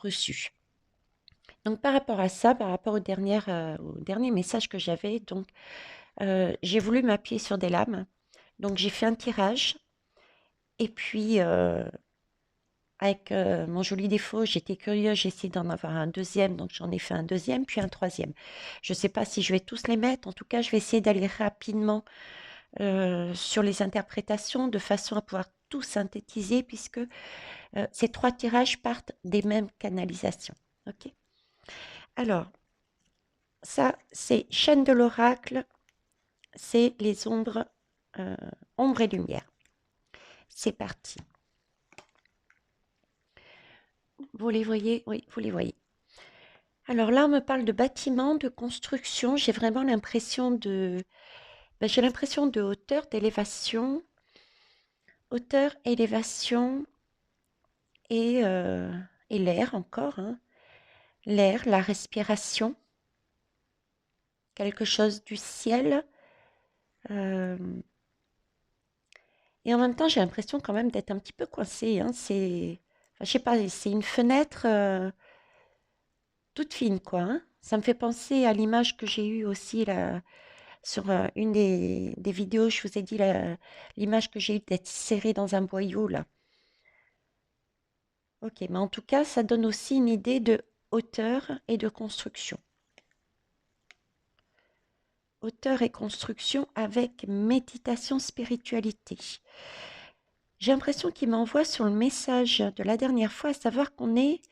reçu. Donc par rapport à ça, par rapport au dernier message que j'avais, donc j'ai voulu m'appuyer sur des lames. Donc j'ai fait un tirage et puis avec mon joli défaut, j'étais curieuse, j'ai essayé d'en avoir un deuxième, donc j'en ai fait un deuxième, puis un troisième. Je ne sais pas si je vais tous les mettre, en tout cas je vais essayer d'aller rapidement sur les interprétations de façon à pouvoir tout synthétiser puisque ces trois tirages partent des mêmes canalisations. Ok. Alors, ça, c'est chaîne de l'oracle, c'est les ombres, euh, ombre et lumière. C'est parti. Vous les voyez? Oui, vous les voyez. Alors là, on me parle de bâtiment, de construction. J'ai vraiment l'impression j'ai l'impression de hauteur, élévation et et l'air encore, hein. L'air, la respiration, quelque chose du ciel. euh, et en même temps, j'ai l'impression quand même d'être un petit peu coincée, hein. Enfin, je sais pas, c'est une fenêtre toute fine, quoi, hein. Ça me fait penser à l'image que j'ai eue aussi là, sur une des vidéos. Je vous ai dit l'image que j'ai eue d'être serrée dans un boyau, là. Ok, mais en tout cas, ça donne aussi une idée de hauteur et de construction. Hauteur et construction avec méditation, spiritualité. J'ai l'impression qu'il m'envoie sur le message de la dernière fois, à savoir qu'on est,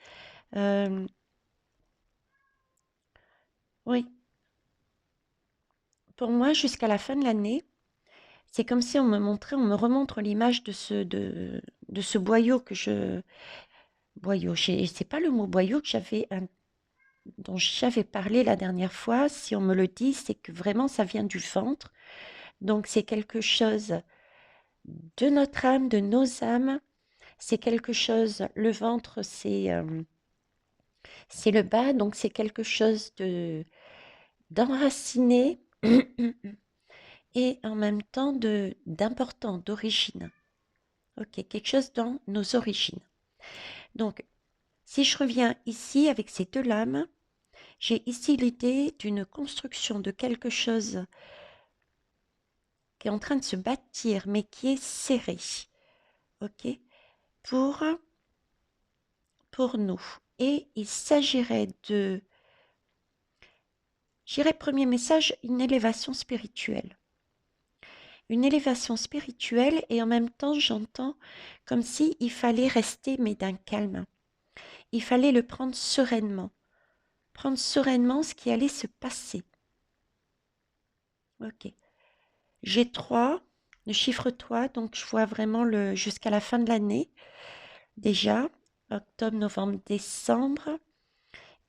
euh, oui, pour moi, jusqu'à la fin de l'année, c'est comme si on me remontre l'image de ce boyau boyau, c'est pas le mot boyau dont j'avais parlé la dernière fois. Si on me le dit, c'est que vraiment ça vient du ventre. Donc c'est quelque chose de notre âme, de nos âmes. C'est quelque chose, le ventre, c'est le bas, donc c'est quelque chose d'enraciné et en même temps d'important, d'origine. Ok, quelque chose dans nos origines. Donc, si je reviens ici avec ces deux lames, j'ai ici l'idée d'une construction de quelque chose qui est en train de se bâtir, mais qui est serré. Ok, pour, pour nous. Et il s'agirait j'irais premier message, une élévation spirituelle. Une élévation spirituelle et en même temps, j'entends comme si il fallait rester mais d'un calme. Il fallait le prendre sereinement ce qui allait se passer. Ok. J'ai 3, le chiffre 3, donc je vois vraiment jusqu'à la fin de l'année déjà, octobre, novembre, décembre.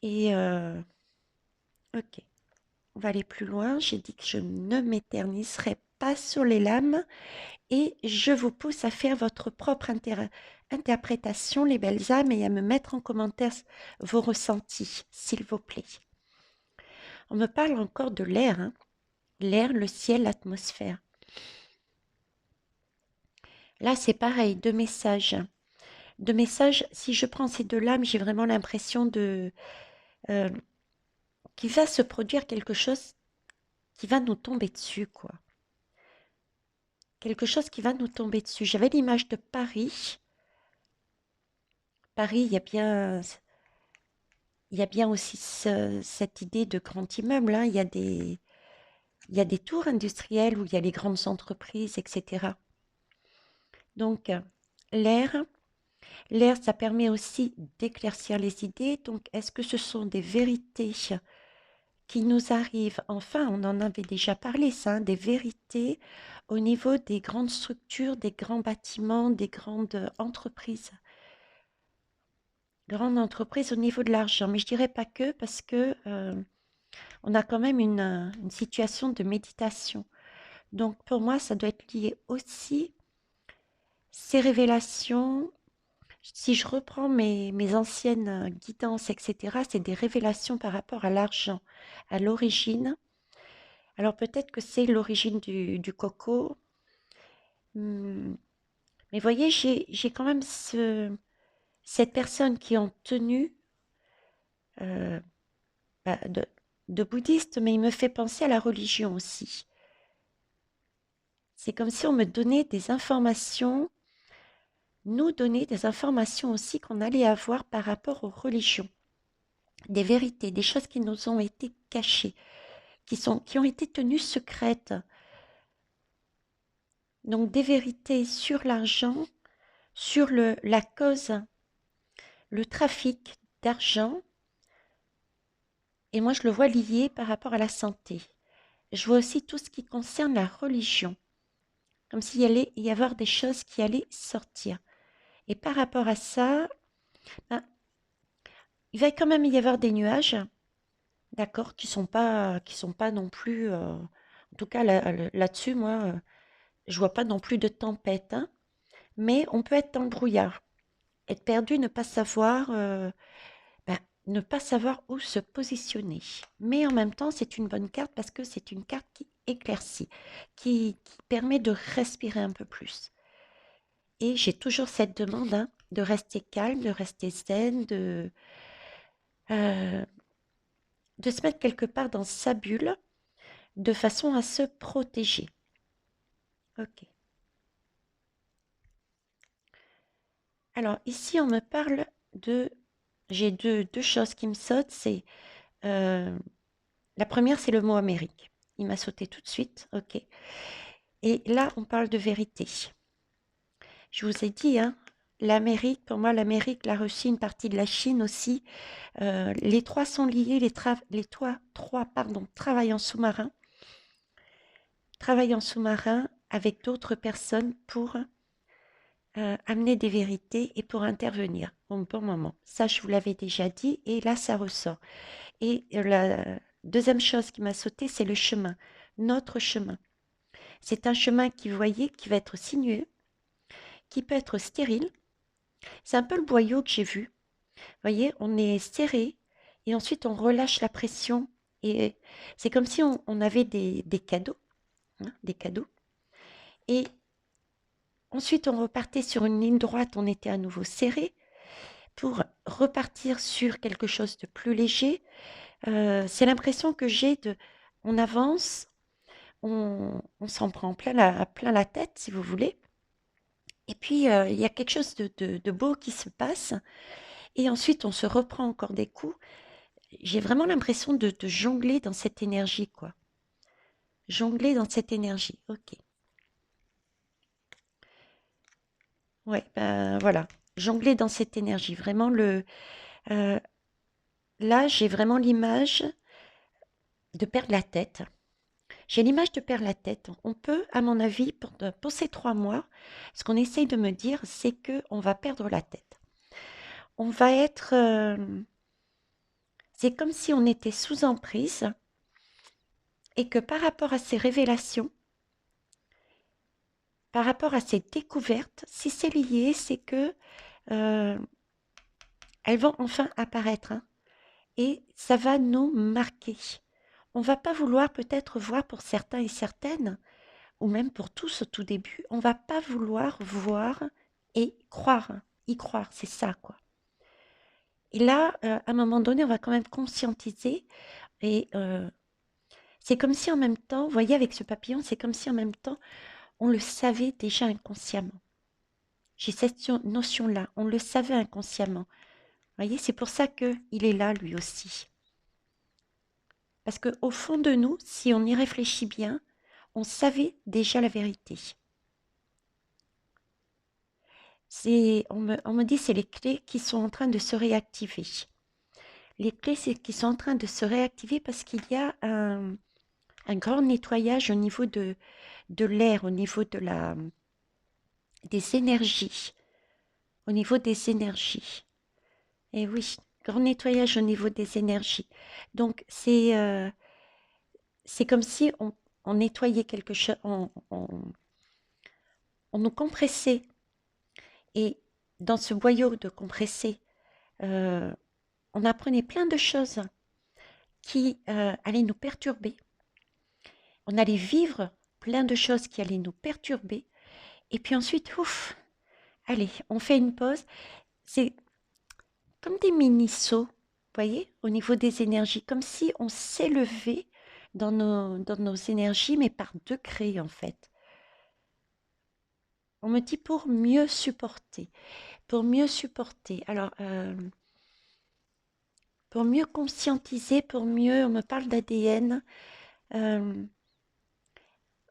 Et ok, on va aller plus loin. J'ai dit que je ne m'éterniserai pas sur les lames et je vous pousse à faire votre propre interprétation, les belles âmes, et à me mettre en commentaire vos ressentis, s'il vous plaît. On me parle encore de l'air, hein. L'air, le ciel, l'atmosphère. Là, c'est pareil, deux messages. Deux messages, si je prends ces deux lames, j'ai vraiment l'impression euh, qu'il va se produire quelque chose qui va nous tomber dessus, quoi. Quelque chose qui va nous tomber dessus. J'avais l'image de Paris. Paris, il y a bien aussi cette idée de grand immeuble, hein. Il y a des tours industrielles où il y a les grandes entreprises, etc. Donc, l'air, l'air, ça permet aussi d'éclaircir les idées. Donc, est-ce que ce sont des vérités qui nous arrivent? Enfin, on en avait déjà parlé, ça, hein, des vérités au niveau des grandes structures, des grands bâtiments, des grandes entreprises. Grandes entreprises au niveau de l'argent. Mais je dirais pas que, parce que on a quand même une situation de méditation. Donc, pour moi, ça doit être lié aussi, ces révélations. Si je reprends mes anciennes guidances, etc., c'est des révélations par rapport à l'argent, à l'origine. Alors peut-être que c'est l'origine du coco. Hmm, mais voyez, j'ai quand même cette personne qui est en tenue, euh, bah, de bouddhiste, mais il me fait penser à la religion aussi. C'est comme si on me donnait des informations, nous donnait des informations aussi qu'on allait avoir par rapport aux religions, des vérités, des choses qui nous ont été cachées, qui ont été tenues secrètes. Donc des vérités sur l'argent, sur la cause, le trafic d'argent, et moi je le vois lié par rapport à la santé. Je vois aussi tout ce qui concerne la religion, comme s'il allait y avoir des choses qui allaient sortir. Et par rapport à ça, ben, il va quand même y avoir des nuages, d'accord, qui sont pas non plus, en tout cas là-dessus, moi, je vois pas non plus de tempête, hein, mais on peut être dans le brouillard, être perdu, ben, ne pas savoir où se positionner. Mais en même temps, c'est une bonne carte parce que c'est une carte qui éclaircit, qui permet de respirer un peu plus. Et j'ai toujours cette demande, hein, de rester calme, de rester zen, euh, de se mettre quelque part dans sa bulle de façon à se protéger. Ok. Alors ici, on me parle de... J'ai deux choses qui me sautent. C'est euh, la première, c'est le mot Amérique. Il m'a sauté tout de suite. Ok. Et là, on parle de vérité. Je vous ai dit, hein, l'Amérique, pour moi, l'Amérique, la Russie, une partie de la Chine aussi. Les trois sont liés. Trois, pardon, travaillent en sous-marin avec d'autres personnes pour amener des vérités et pour intervenir au bon moment. Ça, je vous l'avais déjà dit et là, ça ressort. Et la deuxième chose qui m'a sauté, c'est le chemin, notre chemin. C'est un chemin qui, vous voyez, qui va être sinueux, qui peut être stérile. C'est un peu le boyau que j'ai vu. Vous voyez, on est serré et ensuite on relâche la pression. Et c'est comme si on avait des cadeaux, hein, des cadeaux. Et ensuite on repartait sur une ligne droite, on était à nouveau serré pour repartir sur quelque chose de plus léger. C'est l'impression que j'ai de... On avance, on s'en prend plein la tête, si vous voulez. Et puis, il y a quelque chose de beau qui se passe. Et ensuite, on se reprend encore des coups. J'ai vraiment l'impression de jongler dans cette énergie, quoi. Jongler dans cette énergie. Ok. Ouais, ben voilà. Jongler dans cette énergie. Vraiment, euh, là, j'ai vraiment l'image de perdre la tête. J'ai l'image de perdre la tête. On peut, à mon avis, pour ces 3 mois, ce qu'on essaye de me dire, c'est que on va perdre la tête. On va être... c'est comme si on était sous emprise et que par rapport à ces révélations, par rapport à ces découvertes, si c'est lié, c'est que euh, elles vont enfin apparaître, hein, et ça va nous marquer. On va pas vouloir peut-être voir pour certains et certaines, ou même pour tous au tout début, on va pas vouloir voir et croire, hein, y croire, c'est ça quoi. Et là, à un moment donné, on va quand même conscientiser et c'est comme si en même temps, vous voyez avec ce papillon, c'est comme si en même temps, on le savait déjà inconsciemment. J'ai cette notion-là, on le savait inconsciemment. Vous voyez, c'est pour ça qu'il est là lui aussi. Parce qu'au fond de nous, si on y réfléchit bien, on savait déjà la vérité. On me dit c'est les clés qui sont en train de se réactiver. Les clés qui sont en train de se réactiver parce qu'il y a un grand nettoyage au niveau de l'air, au niveau des énergies. Au niveau des énergies. Et oui, grand nettoyage au niveau des énergies. Donc, c'est comme si on nettoyait quelque chose, on nous compressait. Et dans ce boyau de compressé, euh, on apprenait plein de choses qui allaient nous perturber. On allait vivre plein de choses qui allaient nous perturber. Et puis ensuite, ouf, allez, on fait une pause. C'est comme des mini-sauts, vous voyez, au niveau des énergies, comme si on s'élevait dans nos énergies, mais par degrés en fait. On me dit pour mieux supporter, pour mieux supporter. Alors, pour mieux conscientiser, pour mieux, on me parle d'ADN.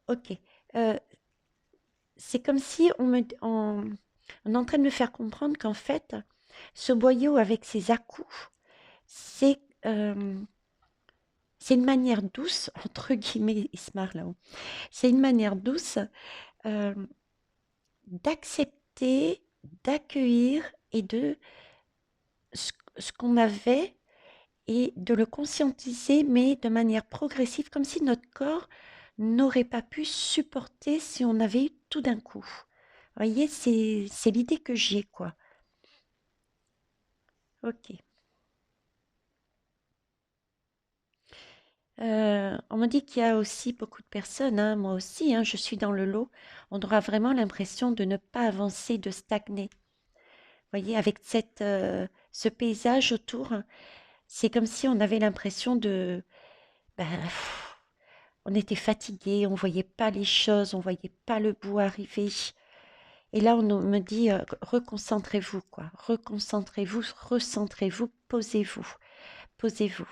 Ok. Euh, c'est comme si on est en train de me faire comprendre qu'en fait, ce boyau avec ses à-coups, c'est euh, c'est une manière douce, entre guillemets, il se marre là-haut, c'est une manière douce euh, d'accepter, d'accueillir et de ce qu'on avait et de le conscientiser, mais de manière progressive, comme si notre corps n'aurait pas pu supporter si on avait eu tout d'un coup. Vous voyez, c'est l'idée que j'ai, quoi. Ok. On me dit qu'il y a aussi beaucoup de personnes, hein, moi aussi, hein, je suis dans le lot. On aura vraiment l'impression de ne pas avancer, de stagner. Vous voyez, avec ce paysage autour, c'est comme si on avait l'impression de, ben, on était fatigué, on voyait pas les choses, on voyait pas le bout arriver. Et là, me dit, reconcentrez-vous, quoi. Reconcentrez-vous, recentrez-vous, posez-vous, posez-vous.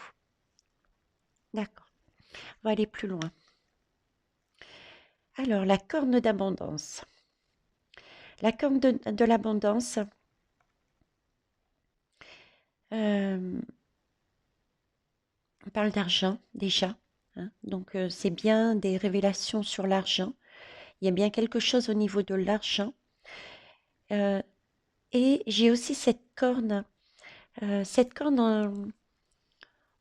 D'accord, on va aller plus loin. Alors, la corne d'abondance. La corne de l'abondance, euh, on parle d'argent déjà, hein. Donc, c'est bien des révélations sur l'argent. Il y a bien quelque chose au niveau de l'argent. Euh, et j'ai aussi cette corne. Cette corne,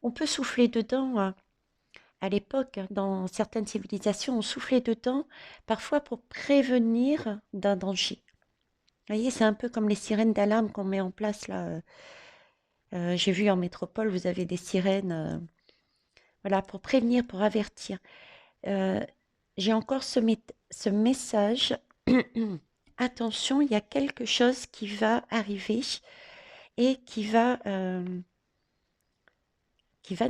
on peut souffler dedans. À l'époque, dans certaines civilisations, on soufflait dedans, parfois pour prévenir d'un danger. Vous voyez, c'est un peu comme les sirènes d'alarme qu'on met en place là. J'ai vu en métropole, vous avez des sirènes, voilà, pour prévenir, pour avertir. Euh, j'ai encore ce message. Attention, il y a quelque chose qui va arriver et qui va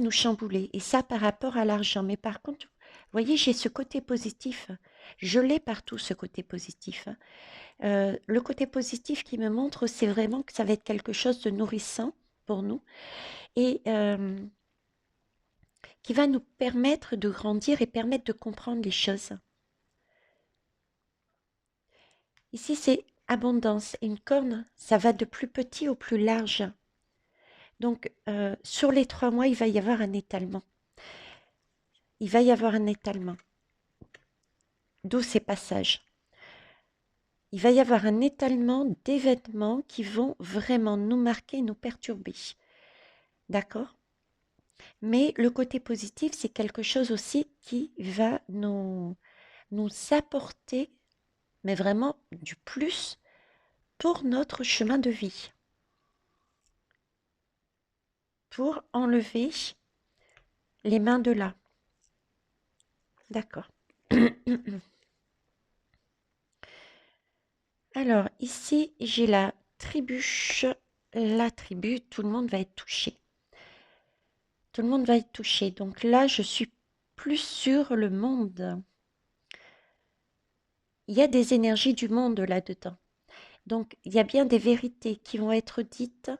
nous chambouler. Et ça par rapport à l'argent. Mais par contre, vous voyez, j'ai ce côté positif. Je l'ai partout, ce côté positif. Le côté positif qui me montre, c'est vraiment que ça va être quelque chose de nourrissant pour nous et qui va nous permettre de grandir et permettre de comprendre les choses. Ici, c'est abondance. Une corne, ça va de plus petit au plus large. Donc, sur les 3 mois, il va y avoir un étalement. Il va y avoir un étalement. D'où ces passages. Il va y avoir un étalement d'événements qui vont vraiment nous marquer, nous perturber. D'accord? Mais le côté positif, c'est quelque chose aussi qui va nous apporter, mais vraiment du plus pour notre chemin de vie, pour enlever les mains de là. D'accord. Alors, ici, j'ai la tribu. La tribu, tout le monde va être touché. Tout le monde va être touché. Donc là, je suis plus sur le monde. Il y a des énergies du monde là-dedans. Donc, il y a bien des vérités qui vont être dites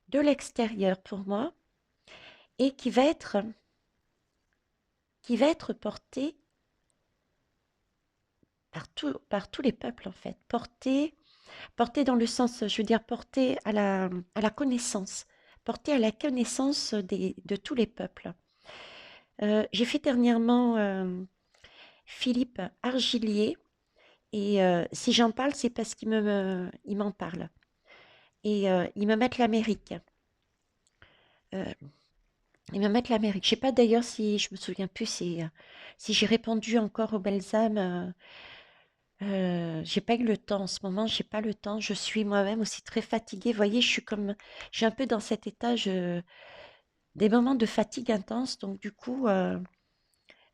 de l'extérieur pour moi et qui va être portée par tous les peuples en fait. Portée dans le sens, je veux dire, portée à la connaissance. Portée à la connaissance de tous les peuples. J'ai fait dernièrement Philippe Argilier et si j'en parle, c'est parce il m'en parle. Et ils me mettent l'Amérique. Euh, Ils me mettent l'Amérique. Je sais pas d'ailleurs si je me souviens plus si j'ai répondu encore aux belles âmes. J'ai pas eu le temps en ce moment. J'ai pas le temps. Je suis moi-même aussi très fatiguée. Vous voyez, je suis un peu dans cet état. Des moments de fatigue intense. Donc du coup,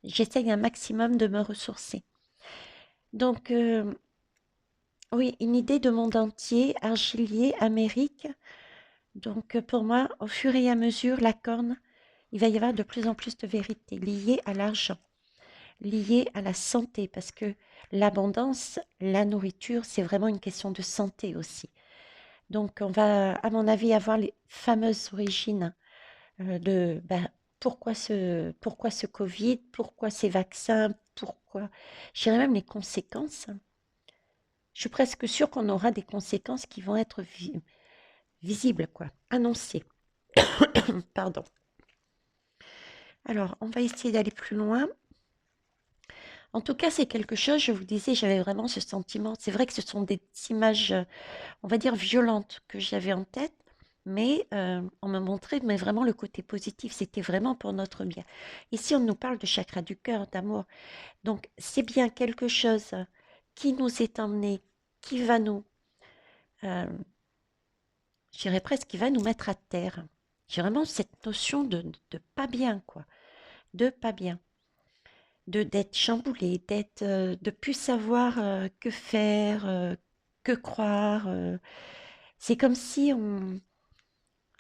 j'essaye un maximum de me ressourcer. Donc oui, une idée de monde entier, Argilier, Amérique. Donc pour moi, au fur et à mesure, la corne, il va y avoir de plus en plus de vérité liée à l'argent, liée à la santé, parce que l'abondance, la nourriture, c'est vraiment une question de santé aussi. Donc on va, à mon avis, avoir les fameuses origines de pourquoi ce Covid, pourquoi ces vaccins, pourquoi, je dirais même les conséquences. Je suis presque sûre qu'on aura des conséquences qui vont être visibles, quoi, annoncées. Pardon. Alors, on va essayer d'aller plus loin. En tout cas, c'est quelque chose, je vous disais, j'avais vraiment ce sentiment. C'est vrai que ce sont des images, on va dire, violentes que j'avais en tête, mais on me montrait mais vraiment le côté positif. C'était vraiment pour notre bien. Ici, on nous parle de chakra du cœur, d'amour. Donc, c'est bien quelque chose qui nous est emmené, qui va nous, euh, je dirais presque, qui va nous mettre à terre. J'ai vraiment cette notion de pas bien, quoi, de pas bien. De d'être chamboulé, d'être, de plus savoir que faire, que croire. C'est comme si on,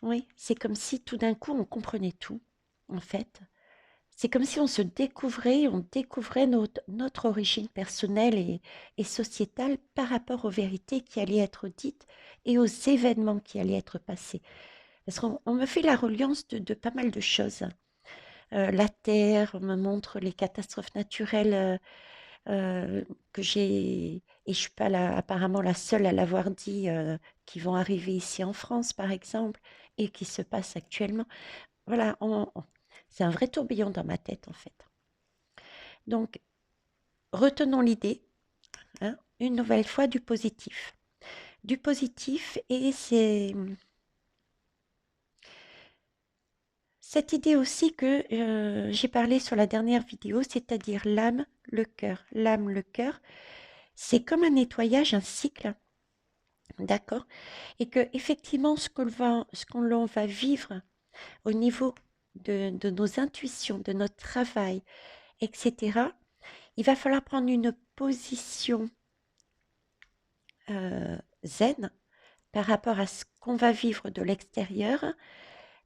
oui, c'est comme si tout d'un coup on comprenait tout, en fait. C'est comme si on découvrait notre origine personnelle et sociétale par rapport aux vérités qui allaient être dites et aux événements qui allaient être passés. Parce qu'on me fait la reliance de pas mal de choses. La Terre, on me montre les catastrophes naturelles que j'ai, et je suis pas apparemment la seule à l'avoir dit, qui vont arriver ici en France, par exemple, et qui se passent actuellement. Voilà, c'est un vrai tourbillon dans ma tête, en fait. Donc, retenons l'idée, hein, une nouvelle fois, du positif. Du positif, et c'est cette idée aussi que j'ai parlé sur la dernière vidéo, c'est-à-dire l'âme, le cœur. L'âme, le cœur, c'est comme un nettoyage, un cycle, d'accord? Et que effectivement, ce qu'on l'on va vivre au niveau de nos intuitions, de notre travail, etc., il va falloir prendre une position zen par rapport à ce qu'on va vivre de l'extérieur,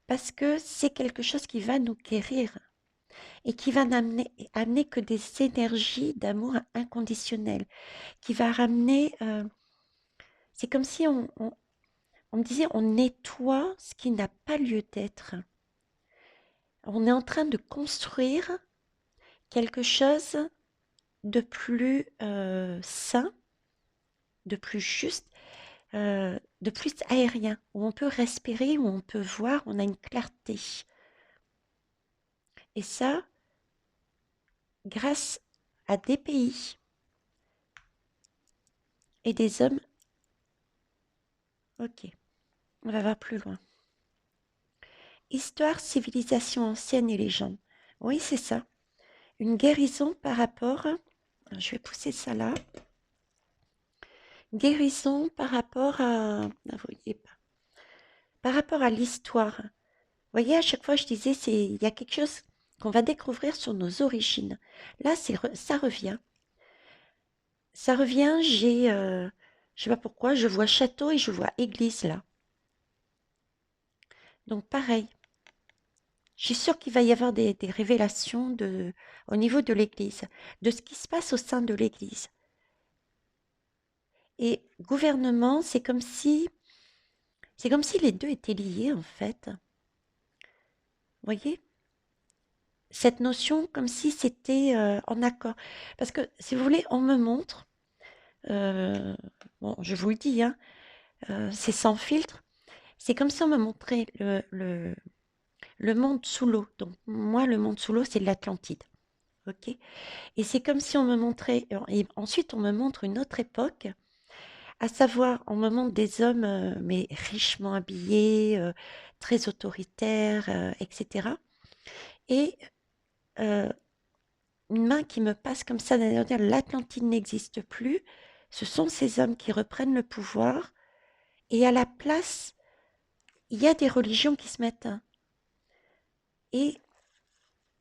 parce que c'est quelque chose qui va nous guérir et qui va amener que des énergies d'amour inconditionnel, qui va ramener, c'est comme si on me disait, on nettoie ce qui n'a pas lieu d'être. On est en train de construire quelque chose de plus sain, de plus juste, de plus aérien, où on peut respirer, où on peut voir, on a une clarté. Et ça, grâce à des pays et des hommes. Ok, on va voir plus loin. Histoire, civilisation ancienne et légende. Oui, c'est ça. Une guérison par rapport, je vais pousser ça là, guérison par rapport à, vous voyez pas, par rapport à l'histoire. Vous voyez, à chaque fois, je disais, il y a quelque chose qu'on va découvrir sur nos origines. Là, ça revient. Ça revient, je sais pas pourquoi, je vois château et je vois église là. Donc pareil, je suis sûre qu'il va y avoir des révélations au niveau de l'église, de ce qui se passe au sein de l'église. Et gouvernement, c'est comme si les deux étaient liés en fait. Vous voyez? Cette notion comme si c'était en accord. Parce que si vous voulez, on me montre, euh, bon, je vous le dis, hein, c'est sans filtre, c'est comme si on me montrait le monde sous l'eau. Donc moi, le monde sous l'eau, c'est l'Atlantide. Ok? Et c'est comme si on me montrait, et ensuite on me montre une autre époque, à savoir, on me montre des hommes, mais richement habillés, très autoritaires, etc. Et euh, une main qui me passe comme ça, d'ailleurs, dire l'Atlantide n'existe plus. Ce sont ces hommes qui reprennent le pouvoir. Et à la place, il y a des religions qui se mettent. Et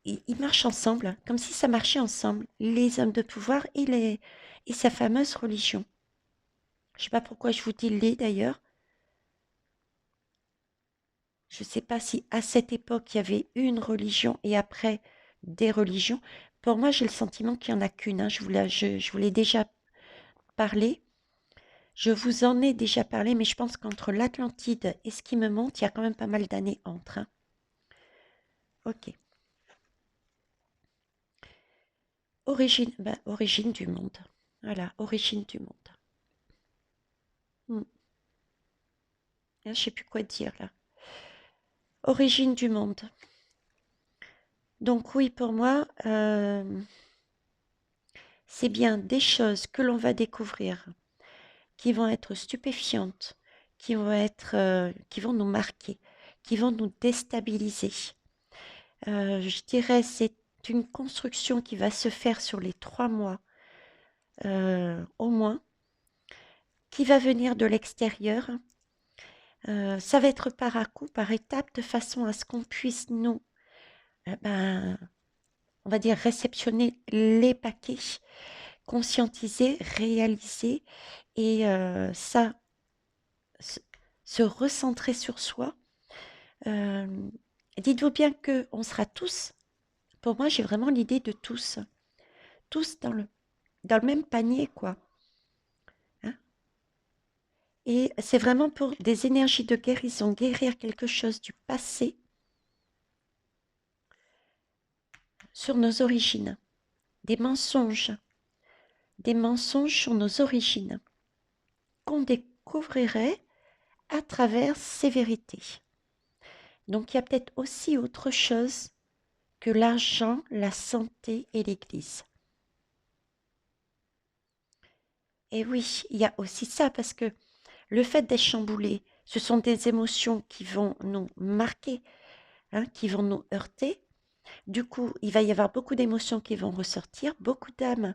ils marchent ensemble, comme si ça marchait ensemble, les hommes de pouvoir et sa fameuse religion. Je ne sais pas pourquoi je vous dis les d'ailleurs. Je ne sais pas si à cette époque, il y avait une religion et après des religions. Pour moi, j'ai le sentiment qu'il n'y en a qu'une, hein. Je vous l'ai déjà parlé. Je vous en ai déjà parlé, mais je pense qu'entre l'Atlantide et ce qui me monte, il y a quand même pas mal d'années entre, hein. Ok. Origine du monde. Voilà, origine du monde. Hmm. Je ne sais plus quoi dire là. Origine du monde. Donc oui, pour moi, c'est bien des choses que l'on va découvrir qui vont être stupéfiantes, qui vont nous marquer, qui vont nous déstabiliser. Je dirais c'est une construction qui va se faire sur les 3 mois au moins, qui va venir de l'extérieur. Ça va être par à coup, par étapes, de façon à ce qu'on puisse nous, ben, on va dire, réceptionner les paquets, conscientiser, réaliser et ça, se, se recentrer sur soi. Euh, Dites-vous bien que on sera tous, pour moi j'ai vraiment l'idée de tous, tous dans le même panier, quoi, hein. Et c'est vraiment pour des énergies de guérison, guérir quelque chose du passé sur nos origines, des mensonges, des mensonges sur nos origines qu'on découvrirait à travers ces vérités. Donc il y a peut-être aussi autre chose que l'argent, la santé et l'Église. Et oui, il y a aussi ça parce que le fait d'être chamboulé, ce sont des émotions qui vont nous marquer, hein, qui vont nous heurter. Du coup, il va y avoir beaucoup d'émotions qui vont ressortir, beaucoup d'âmes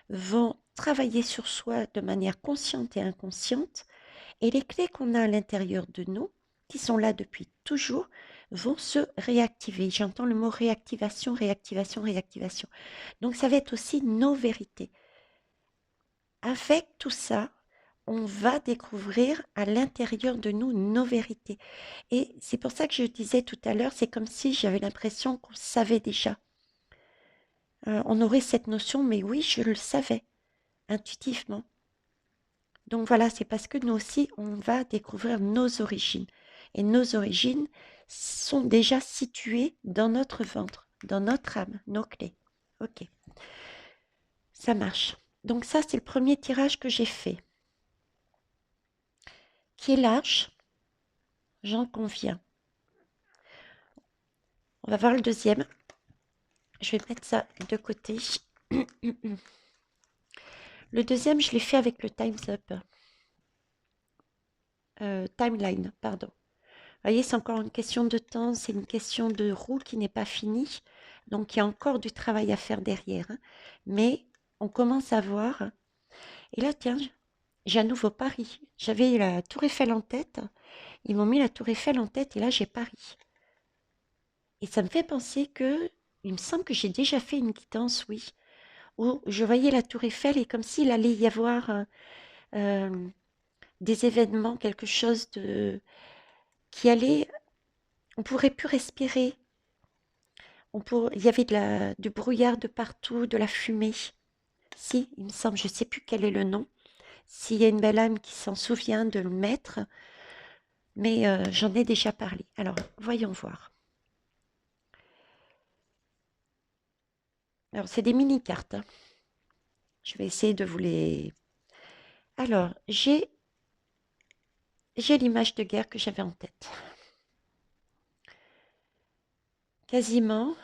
vont travailler sur soi de manière consciente et inconsciente, et les clés qu'on a à l'intérieur de nous, qui sont là depuis toujours, vont se réactiver. J'entends le mot réactivation, réactivation, réactivation. Donc ça va être aussi nos vérités. Avec tout ça, on va découvrir à l'intérieur de nous nos vérités. Et c'est pour ça que je disais tout à l'heure, c'est comme si j'avais l'impression qu'on savait déjà. On aurait cette notion, mais oui, je le savais, intuitivement. Donc voilà, c'est parce que nous aussi, on va découvrir nos origines. Et nos origines sont déjà situées dans notre ventre, dans notre âme, nos clés. Ok, ça marche. Donc ça, c'est le premier tirage que j'ai fait, qui est large, j'en conviens. On va voir le deuxième. Je vais mettre ça de côté. Le deuxième, je l'ai fait avec le Time's Up. Timeline, pardon. Vous voyez, c'est encore une question de temps, c'est une question de roue qui n'est pas finie. Donc, il y a encore du travail à faire derrière, hein. Mais on commence à voir. Et là, tiens, j'ai un nouveau pari. J'avais la Tour Eiffel en tête. Ils m'ont mis la Tour Eiffel en tête et là, j'ai Paris. Et ça me fait penser que, il me semble que j'ai déjà fait une guidance, oui, où je voyais la Tour Eiffel et comme s'il allait y avoir euh, des événements, quelque chose de qui allait, on pourrait plus respirer. Il y avait du brouillard de partout, de la fumée. Si, il me semble, je ne sais plus quel est le nom. S'il y a une belle âme qui s'en souvient de le mettre, mais j'en ai déjà parlé. Alors, voyons voir. Alors, c'est des mini-cartes, hein. Je vais essayer de vous les... Alors, j'ai l'image de guerre que j'avais en tête. Quasiment,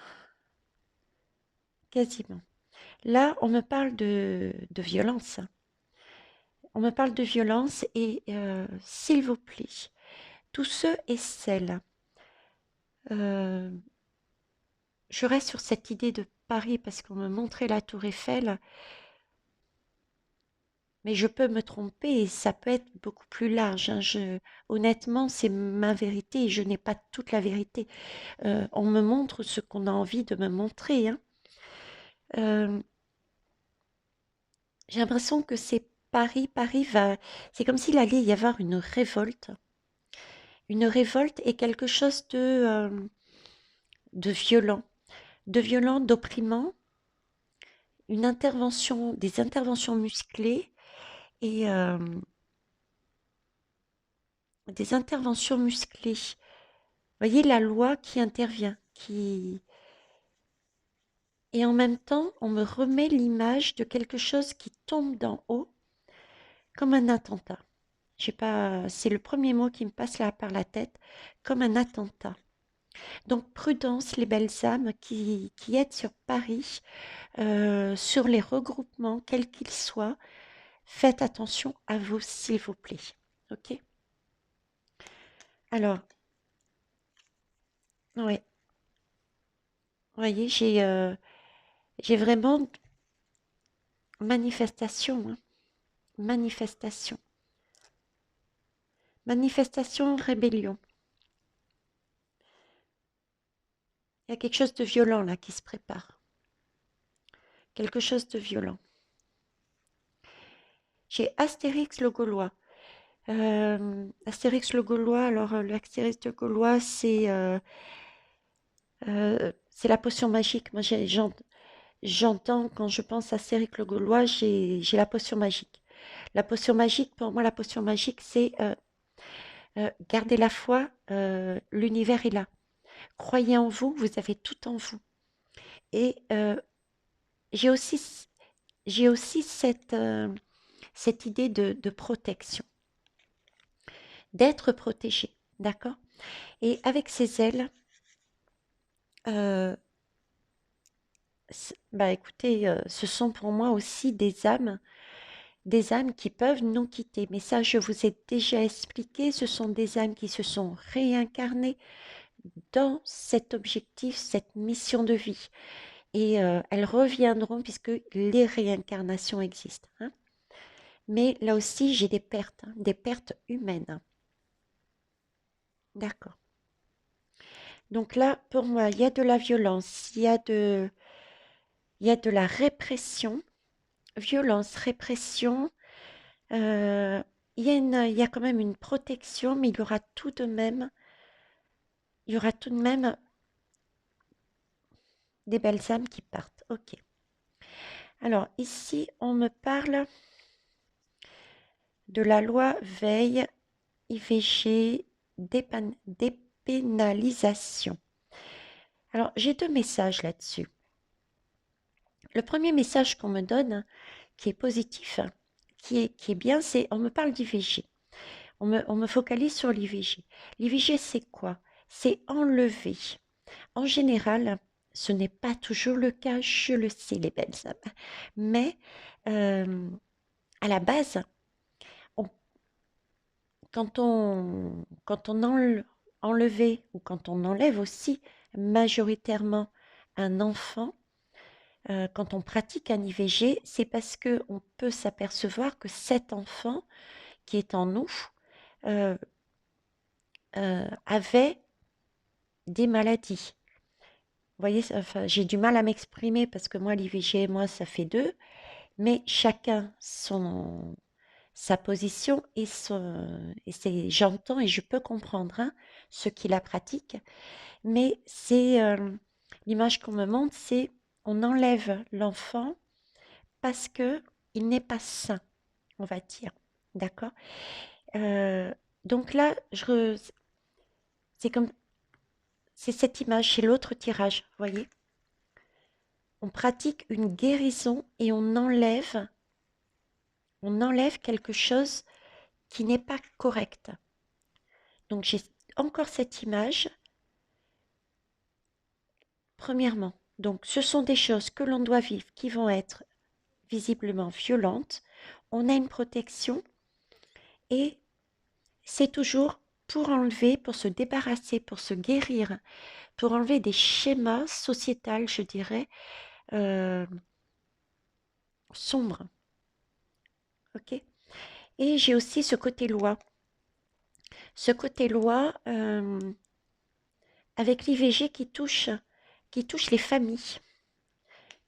quasiment. Là, on me parle de violence, hein. On me parle de violence et s'il vous plaît, tous ceux et celles, euh, je reste sur cette idée de Paris parce qu'on me montrait la tour Eiffel, mais je peux me tromper et ça peut être beaucoup plus large, hein. Honnêtement, c'est ma vérité et je n'ai pas toute la vérité. On me montre ce qu'on a envie de me montrer, hein. Euh, j'ai l'impression que c'est Paris, c'est comme s'il allait y avoir une révolte Une révolte est quelque chose de violent, d'opprimant, des interventions musclées et des interventions musclées. Voyez la loi qui intervient, qui et en même temps, on me remet l'image de quelque chose qui tombe d'en haut, comme un attentat. Je sais pas, c'est le premier mot qui me passe là par la tête, comme un attentat. Donc prudence, les belles âmes qui aident sur Paris, sur les regroupements, quels qu'ils soient. Faites attention à vous, s'il vous plaît. Ok? Alors, ouais, voyez, j'ai vraiment manifestation, hein, manifestation, manifestation, rébellion. Il y a quelque chose de violent là qui se prépare. Quelque chose de violent. J'ai Astérix le Gaulois. Astérix le Gaulois, alors l'Astérix le Gaulois, c'est la potion magique. Moi, j'entends quand je pense à Astérix le Gaulois, j'ai la potion magique. La potion magique, pour moi, la potion magique, c'est garder la foi, l'univers est là. Croyez en vous, vous avez tout en vous. Et j'ai aussi, j'ai aussi cette idée de protection, d'être protégé, d'accord? Et avec ces ailes, euh, bah écoutez, ce sont pour moi aussi des âmes qui peuvent nous quitter. Mais ça, je vous ai déjà expliqué, ce sont des âmes qui se sont réincarnées dans cet objectif, cette mission de vie. Et elles reviendront puisque les réincarnations existent, hein. Mais là aussi, j'ai des pertes humaines, hein. D'accord. Donc là, pour moi, il y a de la violence, il y a de la répression, violence, répression. euh, il y a quand même une protection, mais il y aura tout de même des belles âmes qui partent. Ok. Alors ici, on me parle de la loi Veil, IVG, dépénalisation. Alors j'ai deux messages là-dessus. Le premier message qu'on me donne, qui est positif, qui est bien, c'est on me parle d'IVG. On me focalise sur l'IVG. L'IVG, c'est quoi? C'est enlever. En général, ce n'est pas toujours le cas, je le sais, les belles âmes. Mais à la base, on- quand on enlevait ou quand on enlève aussi majoritairement un enfant, quand on pratique un IVG, c'est parce que on peut s'apercevoir que cet enfant qui est en nous euh, avait des maladies. Vous voyez, enfin, j'ai du mal à m'exprimer parce que moi, l'IVG et moi, ça fait deux, mais chacun sa position et j'entends et je peux comprendre, hein, ceux qui la pratiquent, mais l'image qu'on me montre, c'est on enlève l'enfant parce que il n'est pas sain, on va dire, d'accord? Donc là, c'est comme, c'est cette image, c'est l'autre tirage, vous voyez? On pratique une guérison et on enlève quelque chose qui n'est pas correct. Donc j'ai encore cette image, premièrement. Donc ce sont des choses que l'on doit vivre qui vont être visiblement violentes. On a une protection et c'est toujours pour enlever, pour se débarrasser, pour se guérir, pour enlever des schémas sociétals, je dirais, euh, sombres. Ok. Et j'ai aussi ce côté loi. Ce côté loi avec l'IVG qui touche les familles.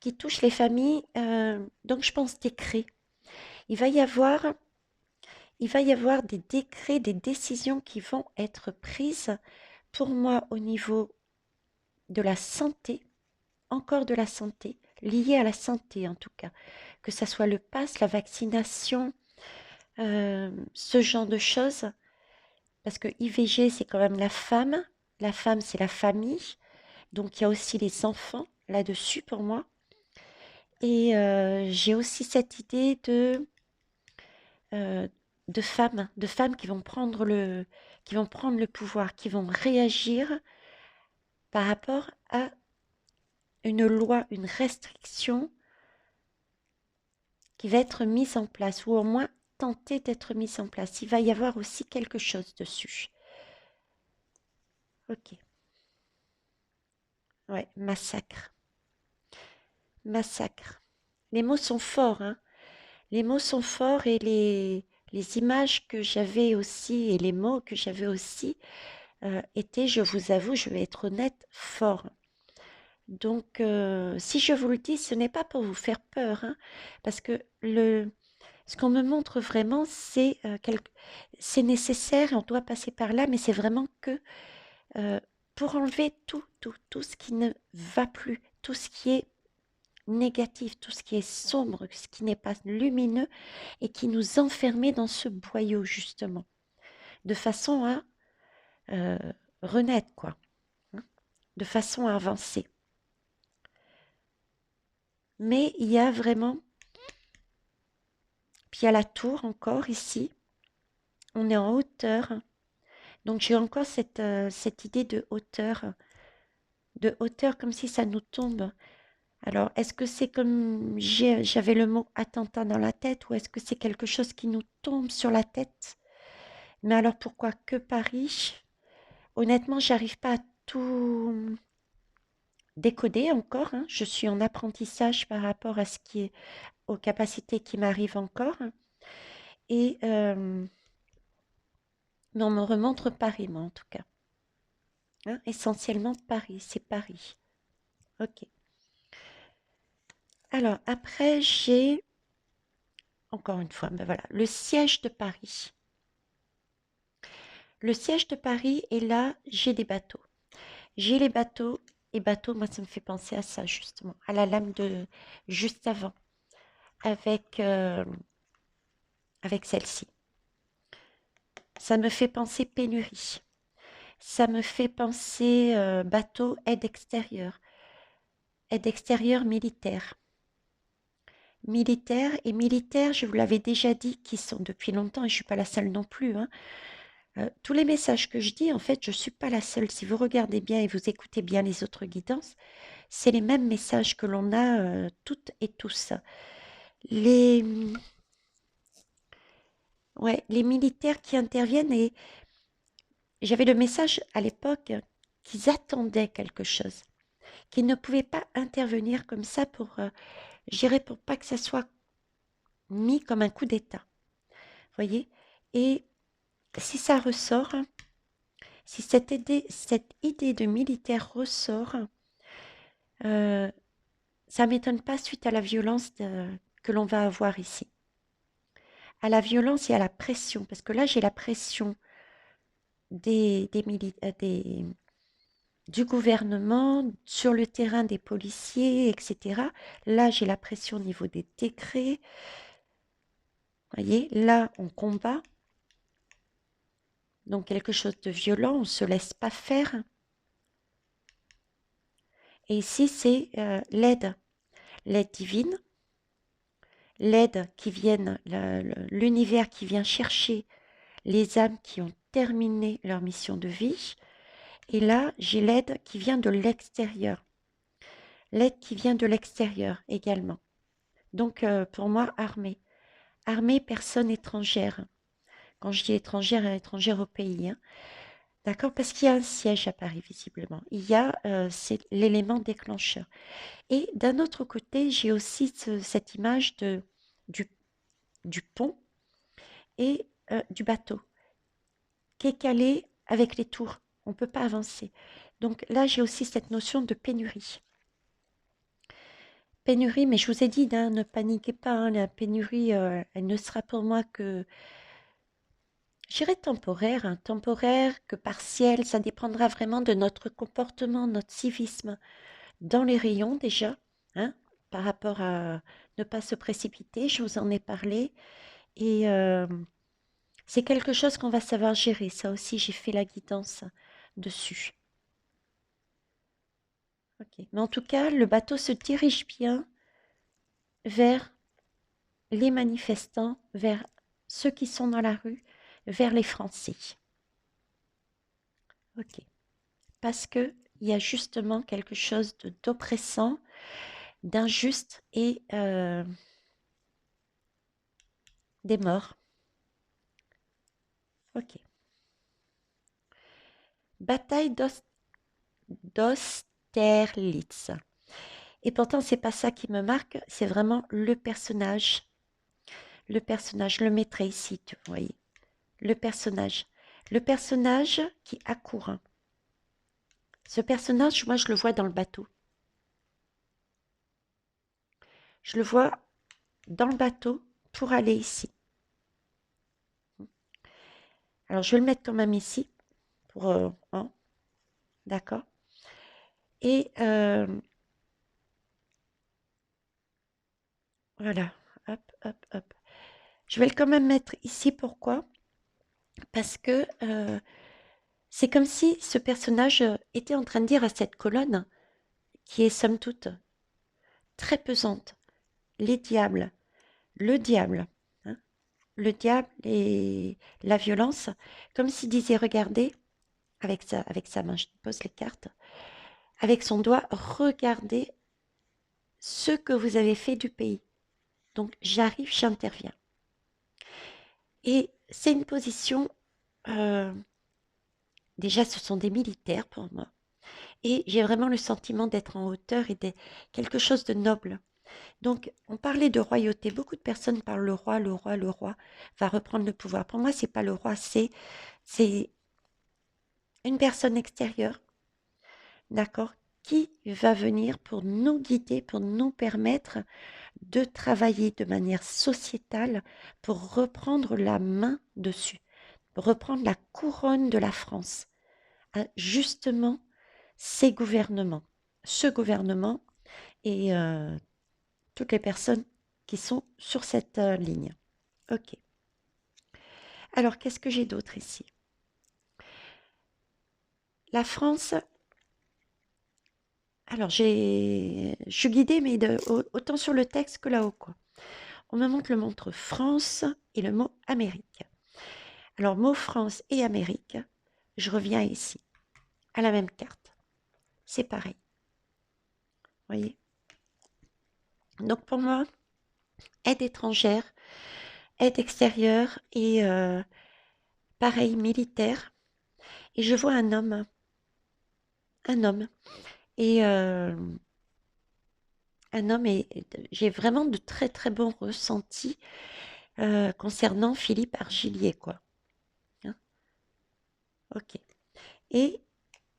Qui touche les familles. Donc je pense décret. Il va y avoir, il va y avoir des décrets, des décisions qui vont être prises pour moi au niveau de la santé, encore de la santé, liée à la santé en tout cas, que ça soit le pass, la vaccination, ce genre de choses, parce que IVG c'est quand même la femme c'est la famille, donc il y a aussi les enfants là-dessus pour moi, et j'ai aussi cette idée euh, de femmes qui vont prendre le pouvoir, qui vont réagir par rapport à une loi, une restriction qui va être mise en place, ou au moins tenter d'être mise en place. Il va y avoir aussi quelque chose dessus. Ok, ouais, massacre. Massacre. Les mots sont forts, hein. Les mots sont forts et les images que j'avais aussi et les mots que j'avais aussi étaient, je vous avoue, je vais être honnête, forts. Donc, si je vous le dis, ce n'est pas pour vous faire peur, hein, parce que ce qu'on me montre vraiment, c'est nécessaire, on doit passer par là, mais c'est vraiment que euh, pour enlever tout ce qui ne va plus, tout ce qui est négatif, tout ce qui est sombre, ce qui n'est pas lumineux et qui nous enfermait dans ce boyau, justement, de façon à euh, renaître, quoi, hein, de façon à avancer. Mais il y a vraiment, puis il y a la tour encore ici, on est en hauteur, donc j'ai encore cette idée de hauteur comme si ça nous tombe. Alors, est-ce que c'est comme j'avais le mot attentat dans la tête ou est-ce que c'est quelque chose qui nous tombe sur la tête? Mais alors pourquoi que Paris? Honnêtement, j'arrive pas à tout décoder encore, hein. Je suis en apprentissage par rapport à ce qui est aux capacités qui m'arrivent encore. Et mais on me remontre Paris, moi en tout cas, hein. Essentiellement Paris, c'est Paris. Ok. Alors après, j'ai encore une fois, ben voilà, le siège de Paris. Le siège de Paris et là, j'ai des bateaux. J'ai les bateaux et bateaux, moi ça me fait penser à ça justement, à la lame de juste avant, avec avec celle-ci. Ça me fait penser pénurie. Ça me fait penser bateau aide extérieure militaire. Militaire et militaire, je vous l'avais déjà dit, qui sont depuis longtemps, et je ne suis pas la seule non plus, hein. Tous les messages que je dis, en fait, je ne suis pas la seule. Si vous regardez bien et vous écoutez bien les autres guidances, c'est les mêmes messages que l'on a toutes et tous. Les, ouais, les militaires qui interviennent, et j'avais le message à l'époque qu'ils attendaient quelque chose, qu'ils ne pouvaient pas intervenir comme ça pour, je dirais, pour pas que ça soit mis comme un coup d'État. Voyez? Et si ça ressort, si cette idée de militaire ressort, euh, ça m'étonne pas suite à la violence que l'on va avoir ici. À la violence et à la pression, parce que là j'ai la pression des du gouvernement, sur le terrain des policiers, etc. Là j'ai la pression au niveau des décrets. Voyez, là on combat, donc quelque chose de violent, on ne se laisse pas faire. Et ici c'est l'aide divine, l'aide qui vient, l'univers qui vient chercher les âmes qui ont terminé leur mission de vie. Et là, j'ai l'aide qui vient de l'extérieur. L'aide qui vient de l'extérieur également. Donc, pour moi, armée. Armée, personne étrangère. Quand je dis étrangère, étrangère au pays, hein. D'accord? Parce qu'il y a un siège à Paris, visiblement. Il y a c'est l'élément déclencheur. Et d'un autre côté, j'ai aussi cette image du, du pont et du bateau qui est calé avec les tours. On ne peut pas avancer. Donc là, j'ai aussi cette notion de pénurie. Pénurie, mais je vous ai dit, hein, ne paniquez pas, hein, la pénurie, elle ne sera pour moi que je dirais temporaire, hein, temporaire que partiel, ça dépendra vraiment de notre comportement, notre civisme dans les rayons déjà, hein, par rapport à ne pas se précipiter, je vous en ai parlé. Et c'est quelque chose qu'on va savoir gérer. Ça aussi, j'ai fait la guidance dessus. Ok. Mais en tout cas, le bateau se dirige bien vers les manifestants, vers ceux qui sont dans la rue, vers les Français. Ok. Parce que il y a justement quelque chose d'oppressant, d'injuste et des morts. Ok. Bataille d'Austerlitz. Et pourtant, c'est pas ça qui me marque, c'est vraiment le personnage. Le personnage, je le mettrai ici, tu vois. Le personnage. Le personnage qui accourt. Ce personnage, moi, je le vois dans le bateau. Je le vois dans le bateau pour aller ici. Alors, je vais le mettre quand même ici, pour hein, d'accord. Et voilà, hop, hop, hop. Je vais le quand même mettre ici, pourquoi? Parce que c'est comme si ce personnage était en train de dire à cette colonne, qui est somme toute très pesante, les diables, le diable, hein, le diable et la violence, comme s'il disait, regardez, avec sa main, je pose les cartes, avec son doigt, regardez ce que vous avez fait du pays. Donc j'arrive, j'interviens. Et c'est une position, euh, déjà ce sont des militaires pour moi, et j'ai vraiment le sentiment d'être en hauteur et de quelque chose de noble. Donc on parlait de royauté, beaucoup de personnes parlent le roi, le roi, le roi va reprendre le pouvoir. Pour moi, c'est pas le roi, c'est une personne extérieure, d'accord, qui va venir pour nous guider, pour nous permettre de travailler de manière sociétale pour reprendre la main dessus, reprendre la couronne de la France. Justement, ces gouvernements, ce gouvernement et toutes les personnes qui sont sur cette ligne. Ok. Alors, qu'est-ce que j'ai d'autre ici? La France. Alors, je suis guidée, mais autant sur le texte que là-haut, quoi. On me montre le montre France et le mot Amérique. Alors, mot France et Amérique, je reviens ici, à la même carte. C'est pareil. Vous voyez? Donc, pour moi, aide étrangère, aide extérieure et pareil, militaire. Et je vois un homme. Un homme. Et un homme, et j'ai vraiment de très très bons ressentis concernant Philippe Argilier, quoi. Hein. Ok. Et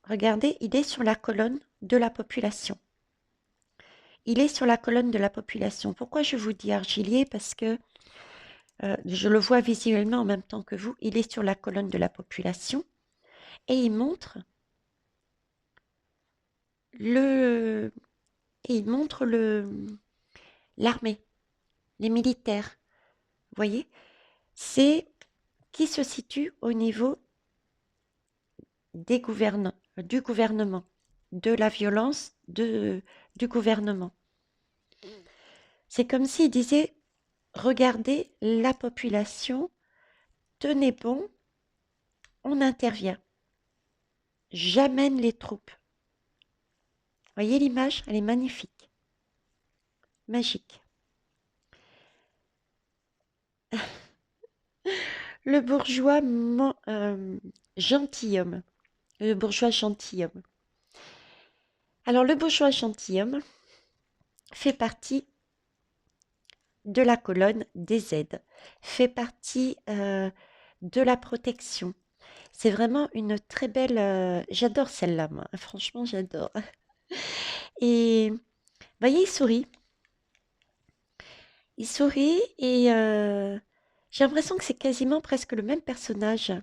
regardez, il est sur la colonne de la population. Il est sur la colonne de la population. Pourquoi je vous dis Argilier? Parce que je le vois visuellement en même temps que vous. Il est sur la colonne de la population et il montre le et il montre l'armée, les militaires. Vous voyez? C'est qui se situe au niveau du gouvernement, de la violence du gouvernement. C'est comme s'il disait, regardez la population, tenez bon, on intervient. J'amène les troupes. Voyez l'image, elle est magnifique, magique. Le bourgeois gentilhomme. Le bourgeois gentilhomme. Alors le bourgeois gentilhomme fait partie de la colonne des aides, fait partie de la protection. C'est vraiment une très belle... j'adore celle-là, moi. Franchement, j'adore. Et vous voyez, il sourit. Il sourit et J'ai l'impression que c'est quasiment presque le même personnage.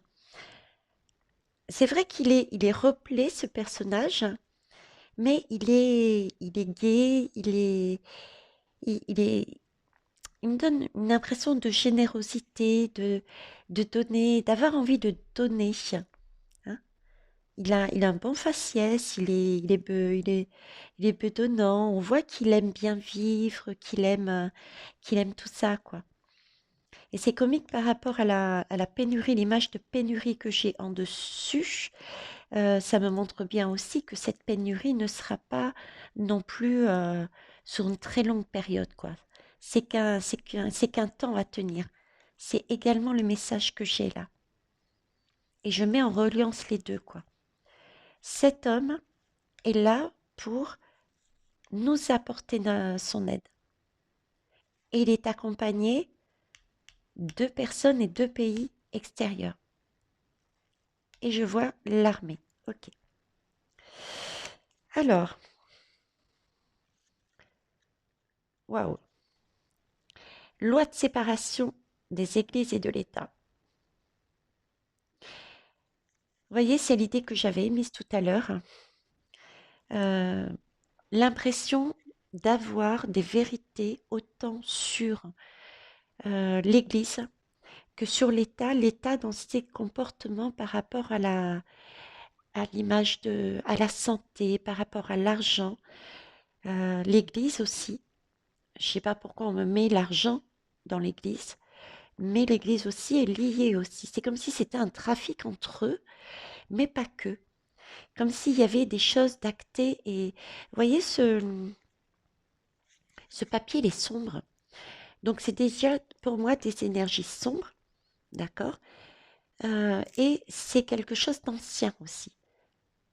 C'est vrai qu'il est replay, ce personnage, mais il est gai, il est, il me donne une impression de générosité, de donner, d'avoir envie de donner, hein. Il a un bon faciès, il est bedonnant. On voit qu'il aime bien vivre, qu'il aime tout ça, quoi. Et c'est comique par rapport à la pénurie, l'image de pénurie que j'ai en dessus. Ça me montre bien aussi que cette pénurie ne sera pas non plus sur une très longue période, quoi. C'est qu'un temps à tenir. C'est également le message que j'ai là. Et je mets en reliance les deux, quoi. Cet homme est là pour nous apporter son aide. Et il est accompagné de personnes et de pays extérieurs. Et je vois l'armée. Ok. Alors, waouh. Loi de séparation des églises et de l'État. Vous voyez, c'est l'idée que j'avais émise tout à l'heure. Euh, L'impression d'avoir des vérités autant sur l'Église que sur l'État, l'État dans ses comportements par rapport à l'image à la santé, par rapport à l'argent, l'Église aussi. Je ne sais pas pourquoi on me met l'argent dans l'Église, mais l'Église aussi est liée aussi. C'est comme si c'était un trafic entre eux, mais pas que. Comme s'il y avait des choses d'actées et vous voyez ce papier, il est sombre. Donc c'est déjà pour moi des énergies sombres, d'accord. Et c'est quelque chose d'ancien aussi.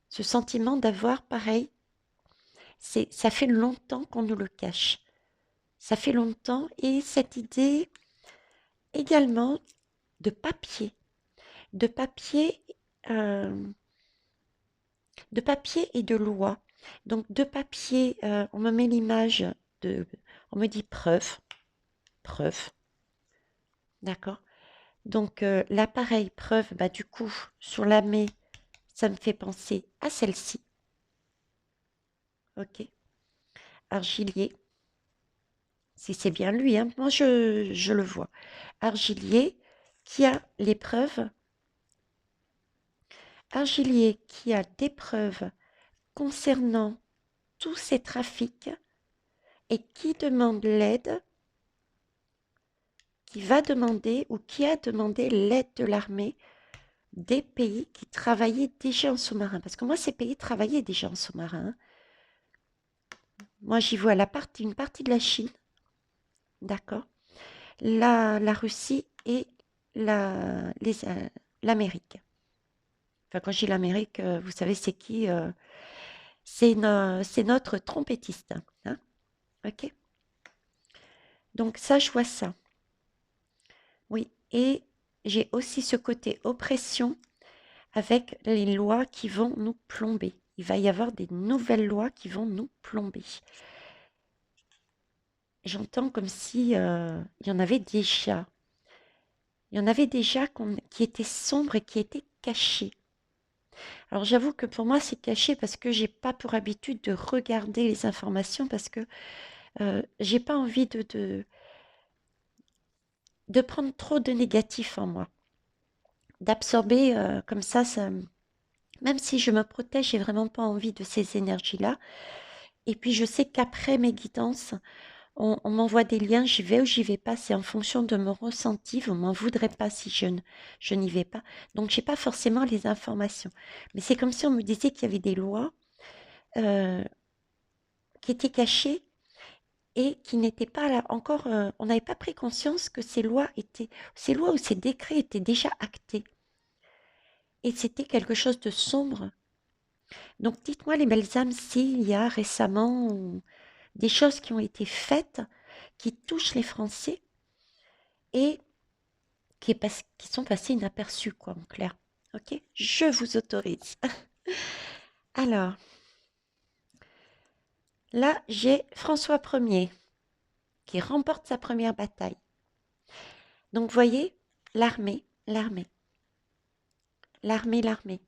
Ce sentiment d'avoir pareil, ça fait longtemps qu'on nous le cache. Ça fait longtemps et cette idée également de papier, de papier, euh, de papier et de loi. Donc de papier, on me met l'image on me dit preuve, preuve, d'accord. Donc l'appareil preuve, bah du coup sur la main, ça me fait penser à celle-ci, ok. Argilier, si c'est bien lui, hein, moi je le vois. Argilier qui a les preuves, Argilier qui a des preuves concernant tous ces trafics et qui demande l'aide, qui va demander ou qui a demandé l'aide de l'armée des pays qui travaillaient déjà en sous-marin. Parce que moi, ces pays travaillaient déjà en sous-marin, hein. Moi, j'y vois une partie de la Chine, d'accord, la Russie et l'Amérique. Enfin, quand je dis l'Amérique, vous savez, c'est qui c'est notre trompettiste, hein, ok. Donc ça, je vois ça. Oui, et j'ai aussi ce côté oppression avec les lois qui vont nous plomber. Il va y avoir des nouvelles lois qui vont nous plomber. J'entends comme si il y en avait déjà. Il y en avait déjà qui étaient sombres et qui étaient cachés. Alors j'avoue que pour moi c'est caché parce que j'ai pas pour habitude de regarder les informations parce que j'ai pas envie de prendre trop de négatif en moi, d'absorber comme ça, même si je me protège, j'ai vraiment pas envie de ces énergies-là. Et puis je sais qu'après mes guidances, on m'envoie des liens, j'y vais ou j'y vais pas, c'est en fonction de mon ressenti, vous m'en voudrez pas si je n'y vais pas. Donc j'ai pas forcément les informations. Mais c'est comme si on me disait qu'il y avait des lois euh, qui étaient cachées et qui n'étaient pas là encore, on n'avait pas pris conscience que ces lois ou ces décrets étaient déjà actés. Et c'était quelque chose de sombre. Donc dites-moi les belles âmes s'il y a récemment des choses qui ont été faites qui touchent les Français et qui sont passées inaperçues, quoi, en clair. Ok, je vous autorise. Alors, là, j'ai François Ier qui remporte sa première bataille. Donc, vous voyez, l'armée, l'armée, l'armée, l'armée.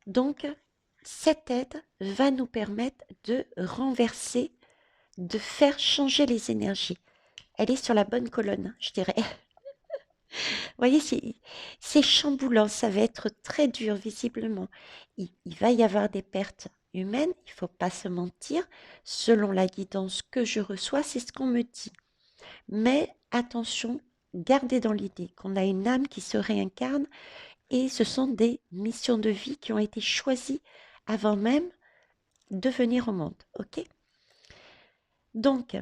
Donc, cette aide va nous permettre de renverser, de faire changer les énergies. Elle est sur la bonne colonne, je dirais. Vous voyez, c'est chamboulant, ça va être très dur visiblement. Il va y avoir des pertes humaines, il ne faut pas se mentir. Selon la guidance que je reçois, c'est ce qu'on me dit. Mais attention, gardez dans l'idée qu'on a une âme qui se réincarne et ce sont des missions de vie qui ont été choisies avant même de venir au monde. Ok? Donc,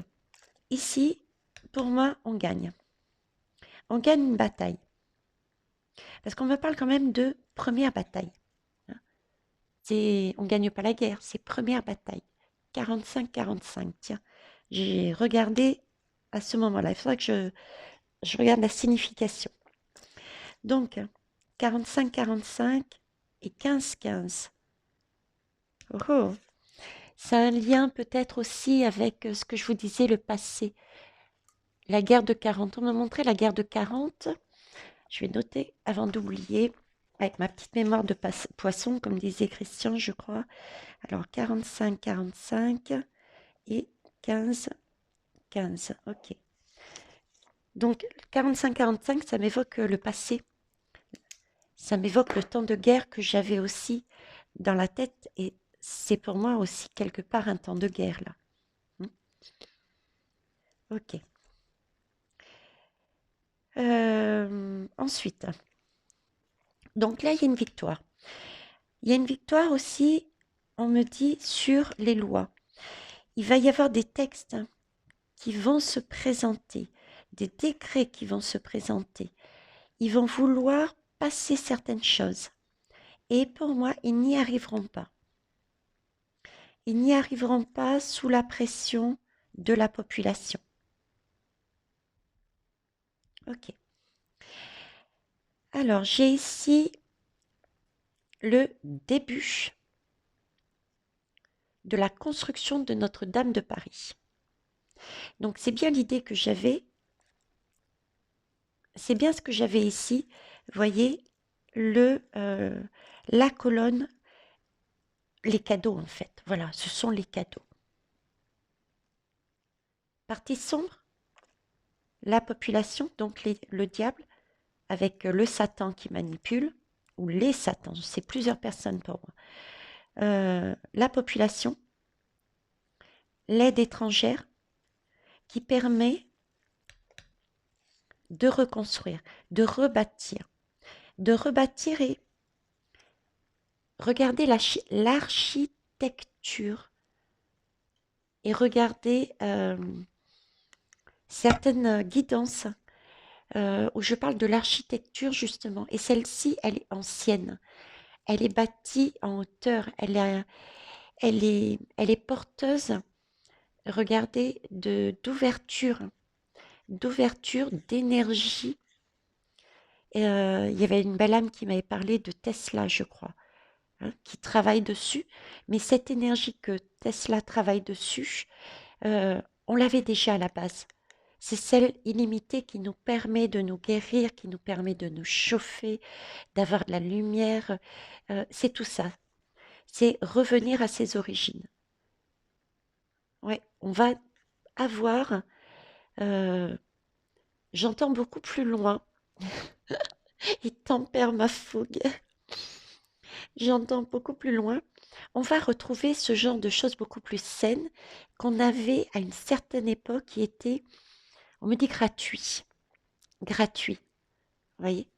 ici, pour moi, on gagne. On gagne une bataille. Parce qu'on me parle quand même de première bataille. On ne gagne pas la guerre, c'est première bataille. 45-45, tiens. J'ai regardé à ce moment-là. Il faudrait que je regarde la signification. Donc, 45-45 et 15-15. Oh, oh. Ça a un lien peut-être aussi avec ce que je vous disais, le passé. La guerre de 40. On m'a montré la guerre de 40. Je vais noter avant d'oublier, avec ma petite mémoire de poisson, comme disait Christian, je crois. Alors, 45-45 et 15-15. Ok. Donc, 45-45, ça m'évoque le passé. Ça m'évoque le temps de guerre que j'avais aussi dans la tête. Et c'est pour moi aussi quelque part un temps de guerre, là. Ok. Ensuite, donc là, il y a une victoire. Il y a une victoire aussi, on me dit, sur les lois. Il va y avoir des textes qui vont se présenter, des décrets qui vont se présenter. Ils vont vouloir passer certaines choses. Et pour moi, ils n'y arriveront pas. Ils n'y arriveront pas sous la pression de la population. Ok. Alors, j'ai ici le début de la construction de Notre-Dame de Paris. Donc, c'est bien l'idée que j'avais. C'est bien ce que j'avais ici. Vous voyez, la colonne, les cadeaux en fait. Voilà, ce sont les cadeaux. Partie sombre, la population, donc le diable, avec le Satan qui manipule, ou les Satans, c'est plusieurs personnes pour moi. La population, l'aide étrangère, qui permet de reconstruire, de rebâtir et regarder l'architecture et regarder certaines guidances où je parle de l'architecture justement. Et celle-ci, elle est ancienne. Elle est bâtie en hauteur. Elle est porteuse, regardez, d'ouverture, d'énergie. Il y avait une belle âme qui m'avait parlé de Tesla, je crois, hein, qui travaille dessus. Mais cette énergie que Tesla travaille dessus, on l'avait déjà à la base. C'est celle illimitée qui nous permet de nous guérir, qui nous permet de nous chauffer, d'avoir de la lumière. C'est tout ça. C'est revenir à ses origines. Ouais, on va avoir, euh, j'entends beaucoup plus loin, il tempère ma fougue, j'entends beaucoup plus loin. On va retrouver ce genre de choses beaucoup plus saines qu'on avait à une certaine époque qui était, on me dit gratuit, gratuit, vous voyez.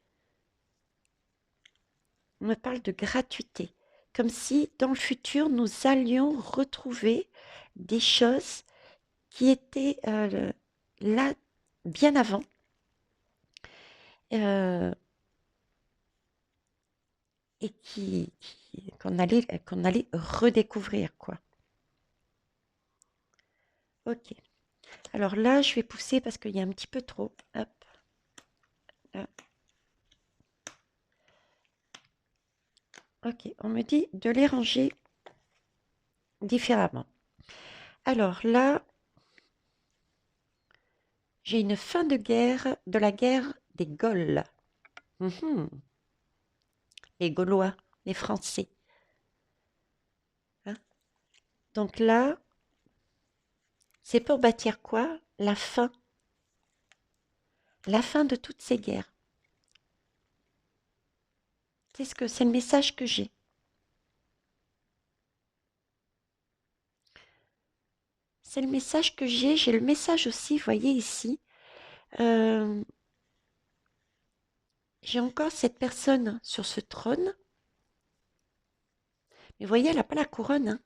On me parle de gratuité, comme si dans le futur, nous allions retrouver des choses qui étaient là bien avant, euh, et qu'on allait redécouvrir, quoi. Ok. Alors là, je vais pousser parce qu'il y a un petit peu trop. Hop, là. Ok, on me dit de les ranger différemment. Alors là, j'ai une fin de la guerre des Gaules. Mhm. Les Gaulois, les Français, hein. Donc là, c'est pour bâtir quoi? La fin de toutes ces guerres. C'est ce que c'est le message que j'ai. C'est le message que j'ai. J'ai le message aussi, vous voyez ici. euh, j'ai encore cette personne sur ce trône. Mais vous voyez, elle n'a pas la couronne, hein.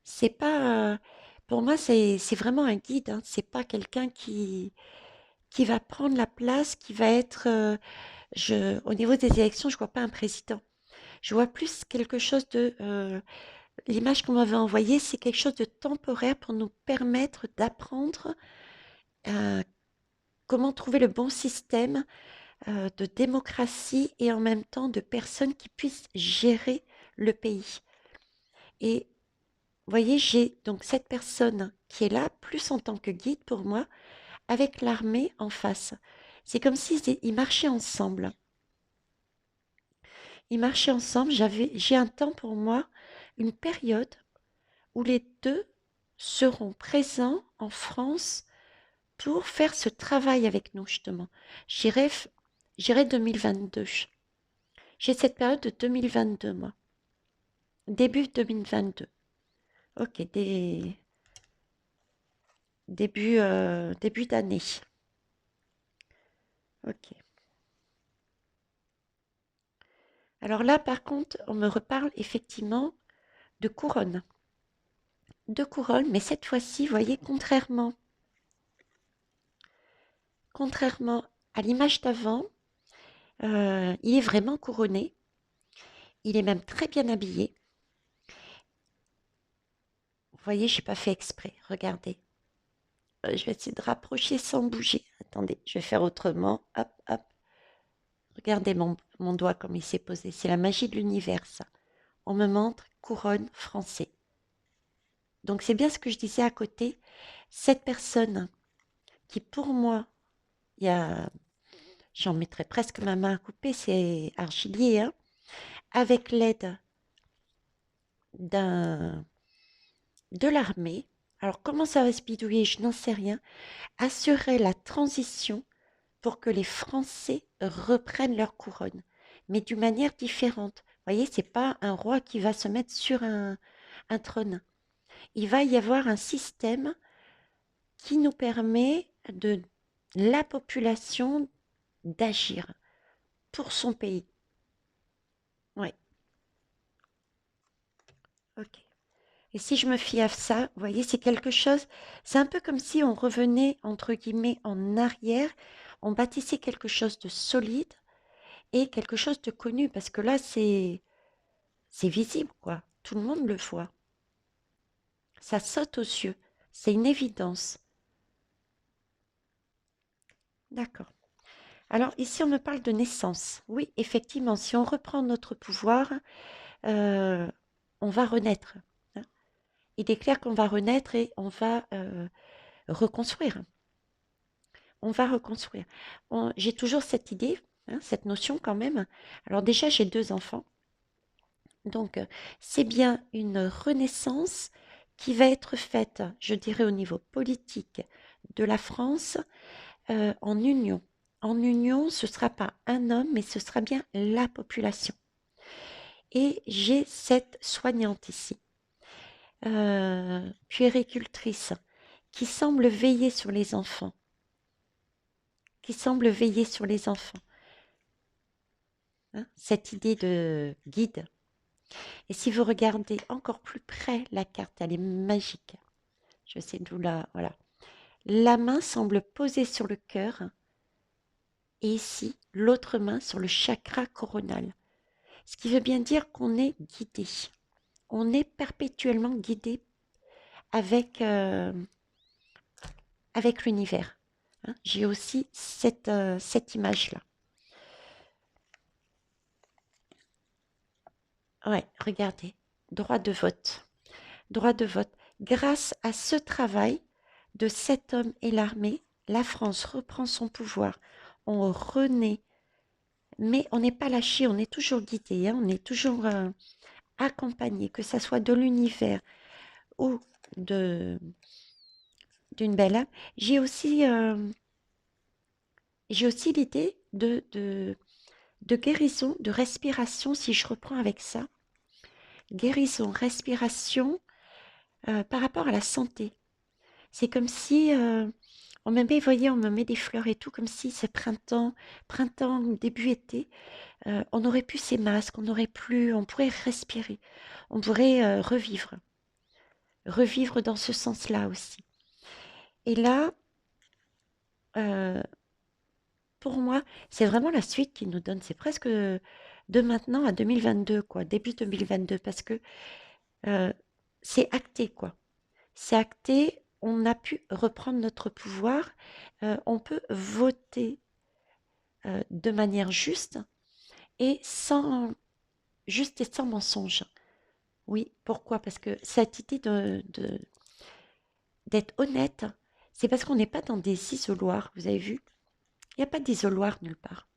C'est pas, pour moi, c'est vraiment un guide, hein. C'est pas quelqu'un qui va prendre la place, qui va être, au niveau des élections, je vois pas un président. Je vois plus quelque chose de, l'image qu'on m'avait envoyée, c'est quelque chose de temporaire pour nous permettre d'apprendre comment trouver le bon système de démocratie et en même temps de personnes qui puissent gérer le pays. Et vous voyez, j'ai donc cette personne qui est là, plus en tant que guide pour moi, avec l'armée en face. C'est comme s'ils marchaient ensemble. Ils marchaient ensemble. J'ai un temps pour moi, une période où les deux seront présents en France pour faire ce travail avec nous, justement. J'irai, j'irai 2022. J'ai cette période de 2022, moi. Début 2022. Ok, début d'année. Ok. Alors là, par contre, on me reparle effectivement de couronne. De couronne, mais cette fois-ci, vous voyez, contrairement à l'image d'avant, il est vraiment couronné. Il est même très bien habillé. Vous voyez, je n'ai pas fait exprès. Regardez. Je vais essayer de rapprocher sans bouger. Attendez, je vais faire autrement. Hop, hop. Regardez mon doigt comme il s'est posé. C'est la magie de l'univers, ça. On me montre couronne français. Donc c'est bien ce que je disais à côté. Cette personne qui pour moi, il y a, j'en mettrais presque ma main à couper, c'est Argilier, hein, avec l'aide d'un de l'armée. Alors comment ça va se bidouiller, je n'en sais rien. Assurer la transition pour que les Français reprennent leur couronne, mais d'une manière différente. Vous voyez, c'est pas un roi qui va se mettre sur un trône. Il va y avoir un système qui nous permet de la population d'agir pour son pays. Ouais, ok. Et si je me fie à ça, vous voyez, c'est quelque chose, c'est un peu comme si on revenait, entre guillemets, en arrière, on bâtissait quelque chose de solide et quelque chose de connu, parce que là, c'est visible, quoi. Tout le monde le voit. Ça saute aux yeux. C'est une évidence. D'accord. Alors ici, on me parle de naissance. Oui, effectivement, si on reprend notre pouvoir, euh, on va renaître, hein. Il est clair qu'on va renaître et on va reconstruire. On va reconstruire. J'ai toujours cette idée, hein, cette notion quand même. Alors déjà, j'ai deux enfants. Donc, c'est bien une renaissance qui va être faite, je dirais, au niveau politique de la France en union. En union, ce ne sera pas un homme, mais ce sera bien la population. Et j'ai cette soignante ici, puéricultrice, qui semble veiller sur les enfants, qui semble veiller sur les enfants, hein, cette idée de guide. Et si vous regardez encore plus près la carte, elle est magique. Je sais d'où la... Voilà. La main semble posée sur le cœur et ici, l'autre main sur le chakra coronal. Ce qui veut bien dire qu'on est guidé. On est perpétuellement guidé avec, avec l'univers, hein. J'ai aussi cette image-là. Ouais, regardez, droit de vote. Droit de vote. Grâce à ce travail de cet homme et l'armée, la France reprend son pouvoir, on renaît, mais on n'est pas lâché, on est toujours guidé, hein, on est toujours accompagné, que ça soit de l'univers ou de d'une belle âme. J'ai aussi, j'ai aussi l'idée de guérison, de respiration, si je reprends avec ça. Guérison, respiration par rapport à la santé. C'est comme si on me met, vous voyez, on me met des fleurs et tout, comme si ce printemps, début été, on n'aurait plus ces masques, on pourrait respirer, on pourrait revivre dans ce sens-là aussi. Et là, euh, pour moi, c'est vraiment la suite qui nous donne, c'est presque de maintenant à 2022, quoi, début 2022, parce que euh, c'est acté, quoi. C'est acté, on a pu reprendre notre pouvoir, on peut voter de manière juste et juste et sans mensonge. Oui, pourquoi? Parce que cette idée d'être honnête, c'est parce qu'on n'est pas dans des isoloirs, vous avez vu? Il n'y a pas d'isoloir nulle part.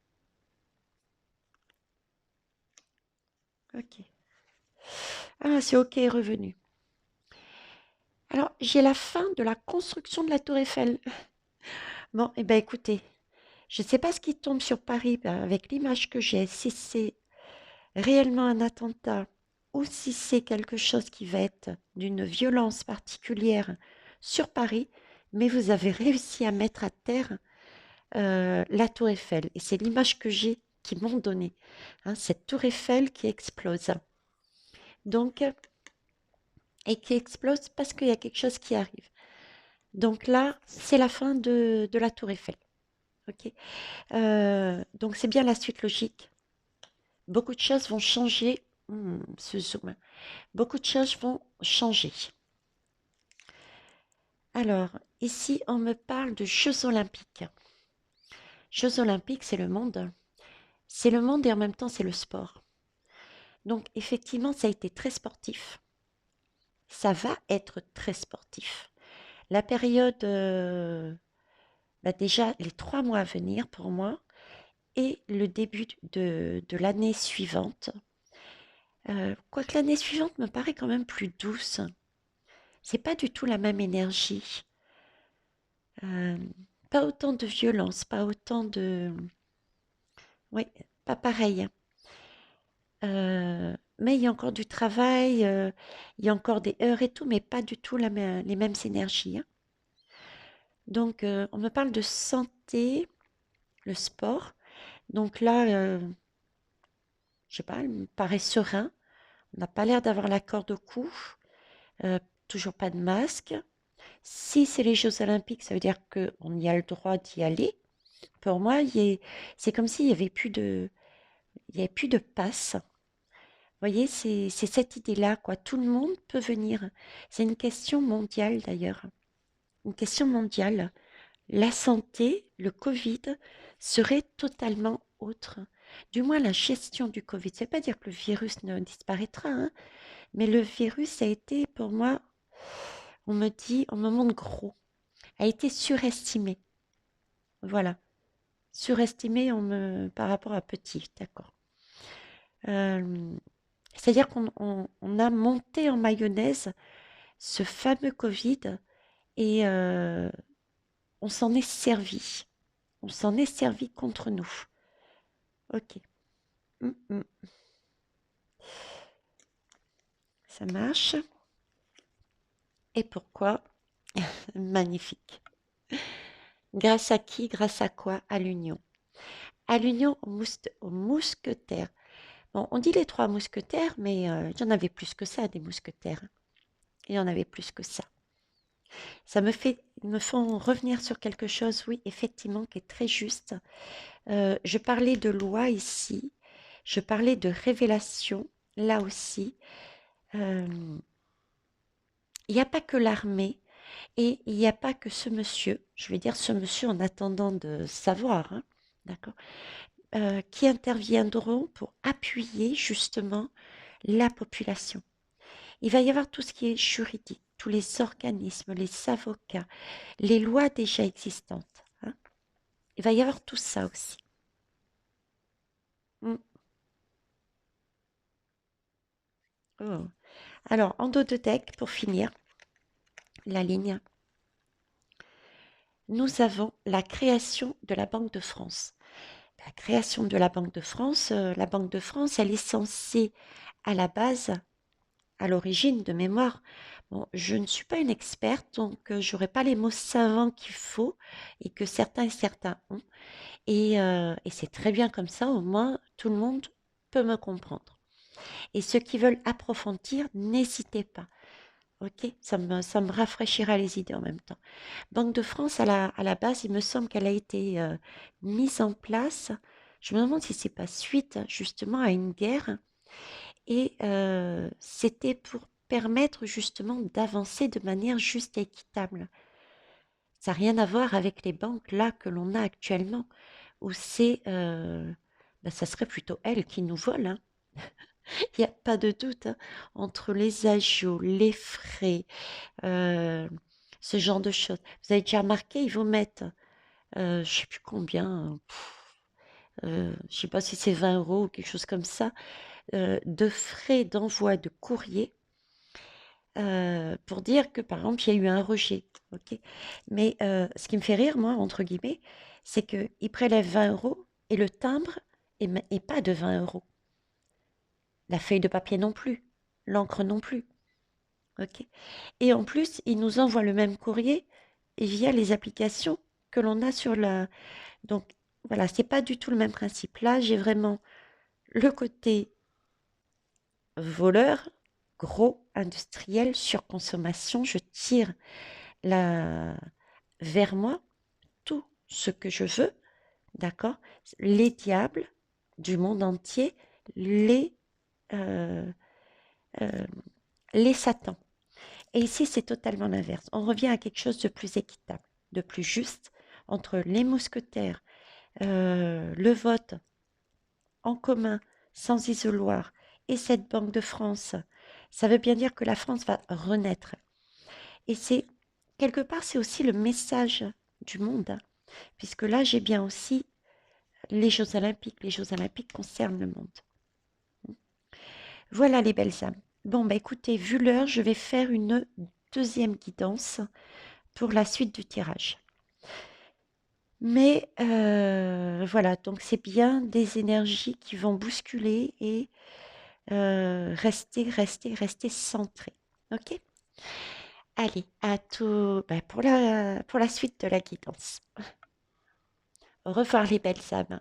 Ok. Ah, c'est ok, revenu. Alors, j'ai la fin de la construction de la tour Eiffel. Bon, eh bien écoutez, je ne sais pas ce qui tombe sur Paris avec l'image que j'ai, si c'est réellement un attentat ou si c'est quelque chose qui va être d'une violence particulière sur Paris, mais vous avez réussi à mettre à terre la tour Eiffel. Et c'est l'image que j'ai qui m'ont donnée, hein, cette tour Eiffel qui explose. Donc, et qui explose parce qu'il y a quelque chose qui arrive. Donc là, c'est la fin de la tour Eiffel. Ok. Donc c'est bien la suite logique. Beaucoup de choses vont changer. Ce zoom. Beaucoup de choses vont changer. Alors, ici, on me parle de Jeux olympiques. Jeux olympiques, c'est le monde. C'est le monde et en même temps, c'est le sport. Donc, effectivement, ça a été très sportif. Ça va être très sportif. La période, déjà, les 3 mois à venir pour moi et le début de l'année suivante. Quoique l'année suivante me paraît quand même plus douce. C'est pas du tout la même énergie. Euh, Pas autant de violence, pas autant de... Oui, pas pareil. Mais il y a encore du travail, il y a encore des heures et tout, mais pas du tout les mêmes énergies, hein. Donc, on me parle de santé, le sport. Donc là, je sais pas, elle me paraît serein. On n'a pas l'air d'avoir la corde au cou. euh, Toujours pas de masque. Si c'est les Jeux Olympiques, ça veut dire qu'on y a le droit d'y aller. Pour moi, c'est comme s'il n'y avait plus il y avait plus de passe. Vous voyez, c'est cette idée-là, quoi. Tout le monde peut venir. C'est une question mondiale, d'ailleurs. Une question mondiale. La santé, le Covid, serait totalement autre. Du moins, la gestion du Covid. Ça ne veut pas dire que le virus ne disparaîtra, hein, mais le virus a été, pour moi, on me montre gros, a été surestimé. Voilà. Surestimé par rapport à petit, d'accord. Euh, C'est-à-dire qu'on a monté en mayonnaise ce fameux Covid et on s'en est servi. On s'en est servi contre nous. Ok. Mm, mm. Ça marche. Et pourquoi? Magnifique. Grâce à qui? Grâce à quoi? À l'union. À l'union aux mousquetaires. Bon, on dit les 3 mousquetaires, mais il y en avait plus que ça, des mousquetaires. Il y en avait plus que ça. Ils me font revenir sur quelque chose, oui, effectivement, qui est très juste. Je parlais de loi ici, je parlais de révélation là aussi. Euh, Il n'y a pas que l'armée et il n'y a pas que ce monsieur, je vais dire ce monsieur en attendant de savoir, hein, d'accord, qui interviendront pour appuyer justement la population. Il va y avoir tout ce qui est juridique, tous les organismes, les avocats, les lois déjà existantes, hein. Il va y avoir tout ça aussi. Mm. Oh. Alors, en dos de deck, pour finir la ligne, nous avons la création de la Banque de France. La création de la Banque de France, elle est censée, à la base, à l'origine de mémoire, bon, je ne suis pas une experte, donc j'aurai pas les mots savants qu'il faut et que certains ont. Et c'est très bien comme ça, au moins tout le monde peut me comprendre. Et ceux qui veulent approfondir, n'hésitez pas. Ok, ça me rafraîchira les idées en même temps. Banque de France, à la base, il me semble qu'elle a été mise en place. Je me demande si c'est pas suite justement à une guerre. Et c'était pour permettre justement d'avancer de manière juste et équitable. Ça n'a rien à voir avec les banques là que l'on a actuellement, où ça serait plutôt elles qui nous volent, hein. Il n'y a pas de doute, hein, entre les agios, les frais, euh, ce genre de choses. Vous avez déjà remarqué, ils vous mettent, je ne sais plus combien, je ne sais pas si c'est 20 euros ou quelque chose comme ça, de frais d'envoi de courrier pour dire que, par exemple, il y a eu un rejet. Ok. Mais ce qui me fait rire, moi, entre guillemets, c'est qu'ils prélèvent 20 euros et le timbre est pas de 20 euros. La feuille de papier non plus. L'encre non plus. Ok. Et en plus, ils nous envoient le même courrier via les applications que l'on a sur la. Donc, voilà, c'est pas du tout le même principe. Là, j'ai vraiment le côté voleur, gros, industriel, surconsommation. Je tire la, vers moi tout ce que je veux, d'accord? Les diables du monde entier, les, euh, euh, les satans. Et ici, c'est totalement l'inverse. On revient à quelque chose de plus équitable, de plus juste entre les mousquetaires, le vote en commun, sans isoloir, et cette Banque de France. Ça veut bien dire que la France va renaître. Et c'est, quelque part, c'est aussi le message du monde, hein, puisque là, j'ai bien aussi les Jeux olympiques. Les Jeux olympiques concernent le monde. Voilà les belles âmes. Bon, bah écoutez, vu l'heure, je vais faire une deuxième guidance pour la suite du tirage. Mais voilà, donc c'est bien des énergies qui vont bousculer et rester centré. Ok? Allez, à tout bah, pour la suite de la guidance. Au revoir les belles âmes.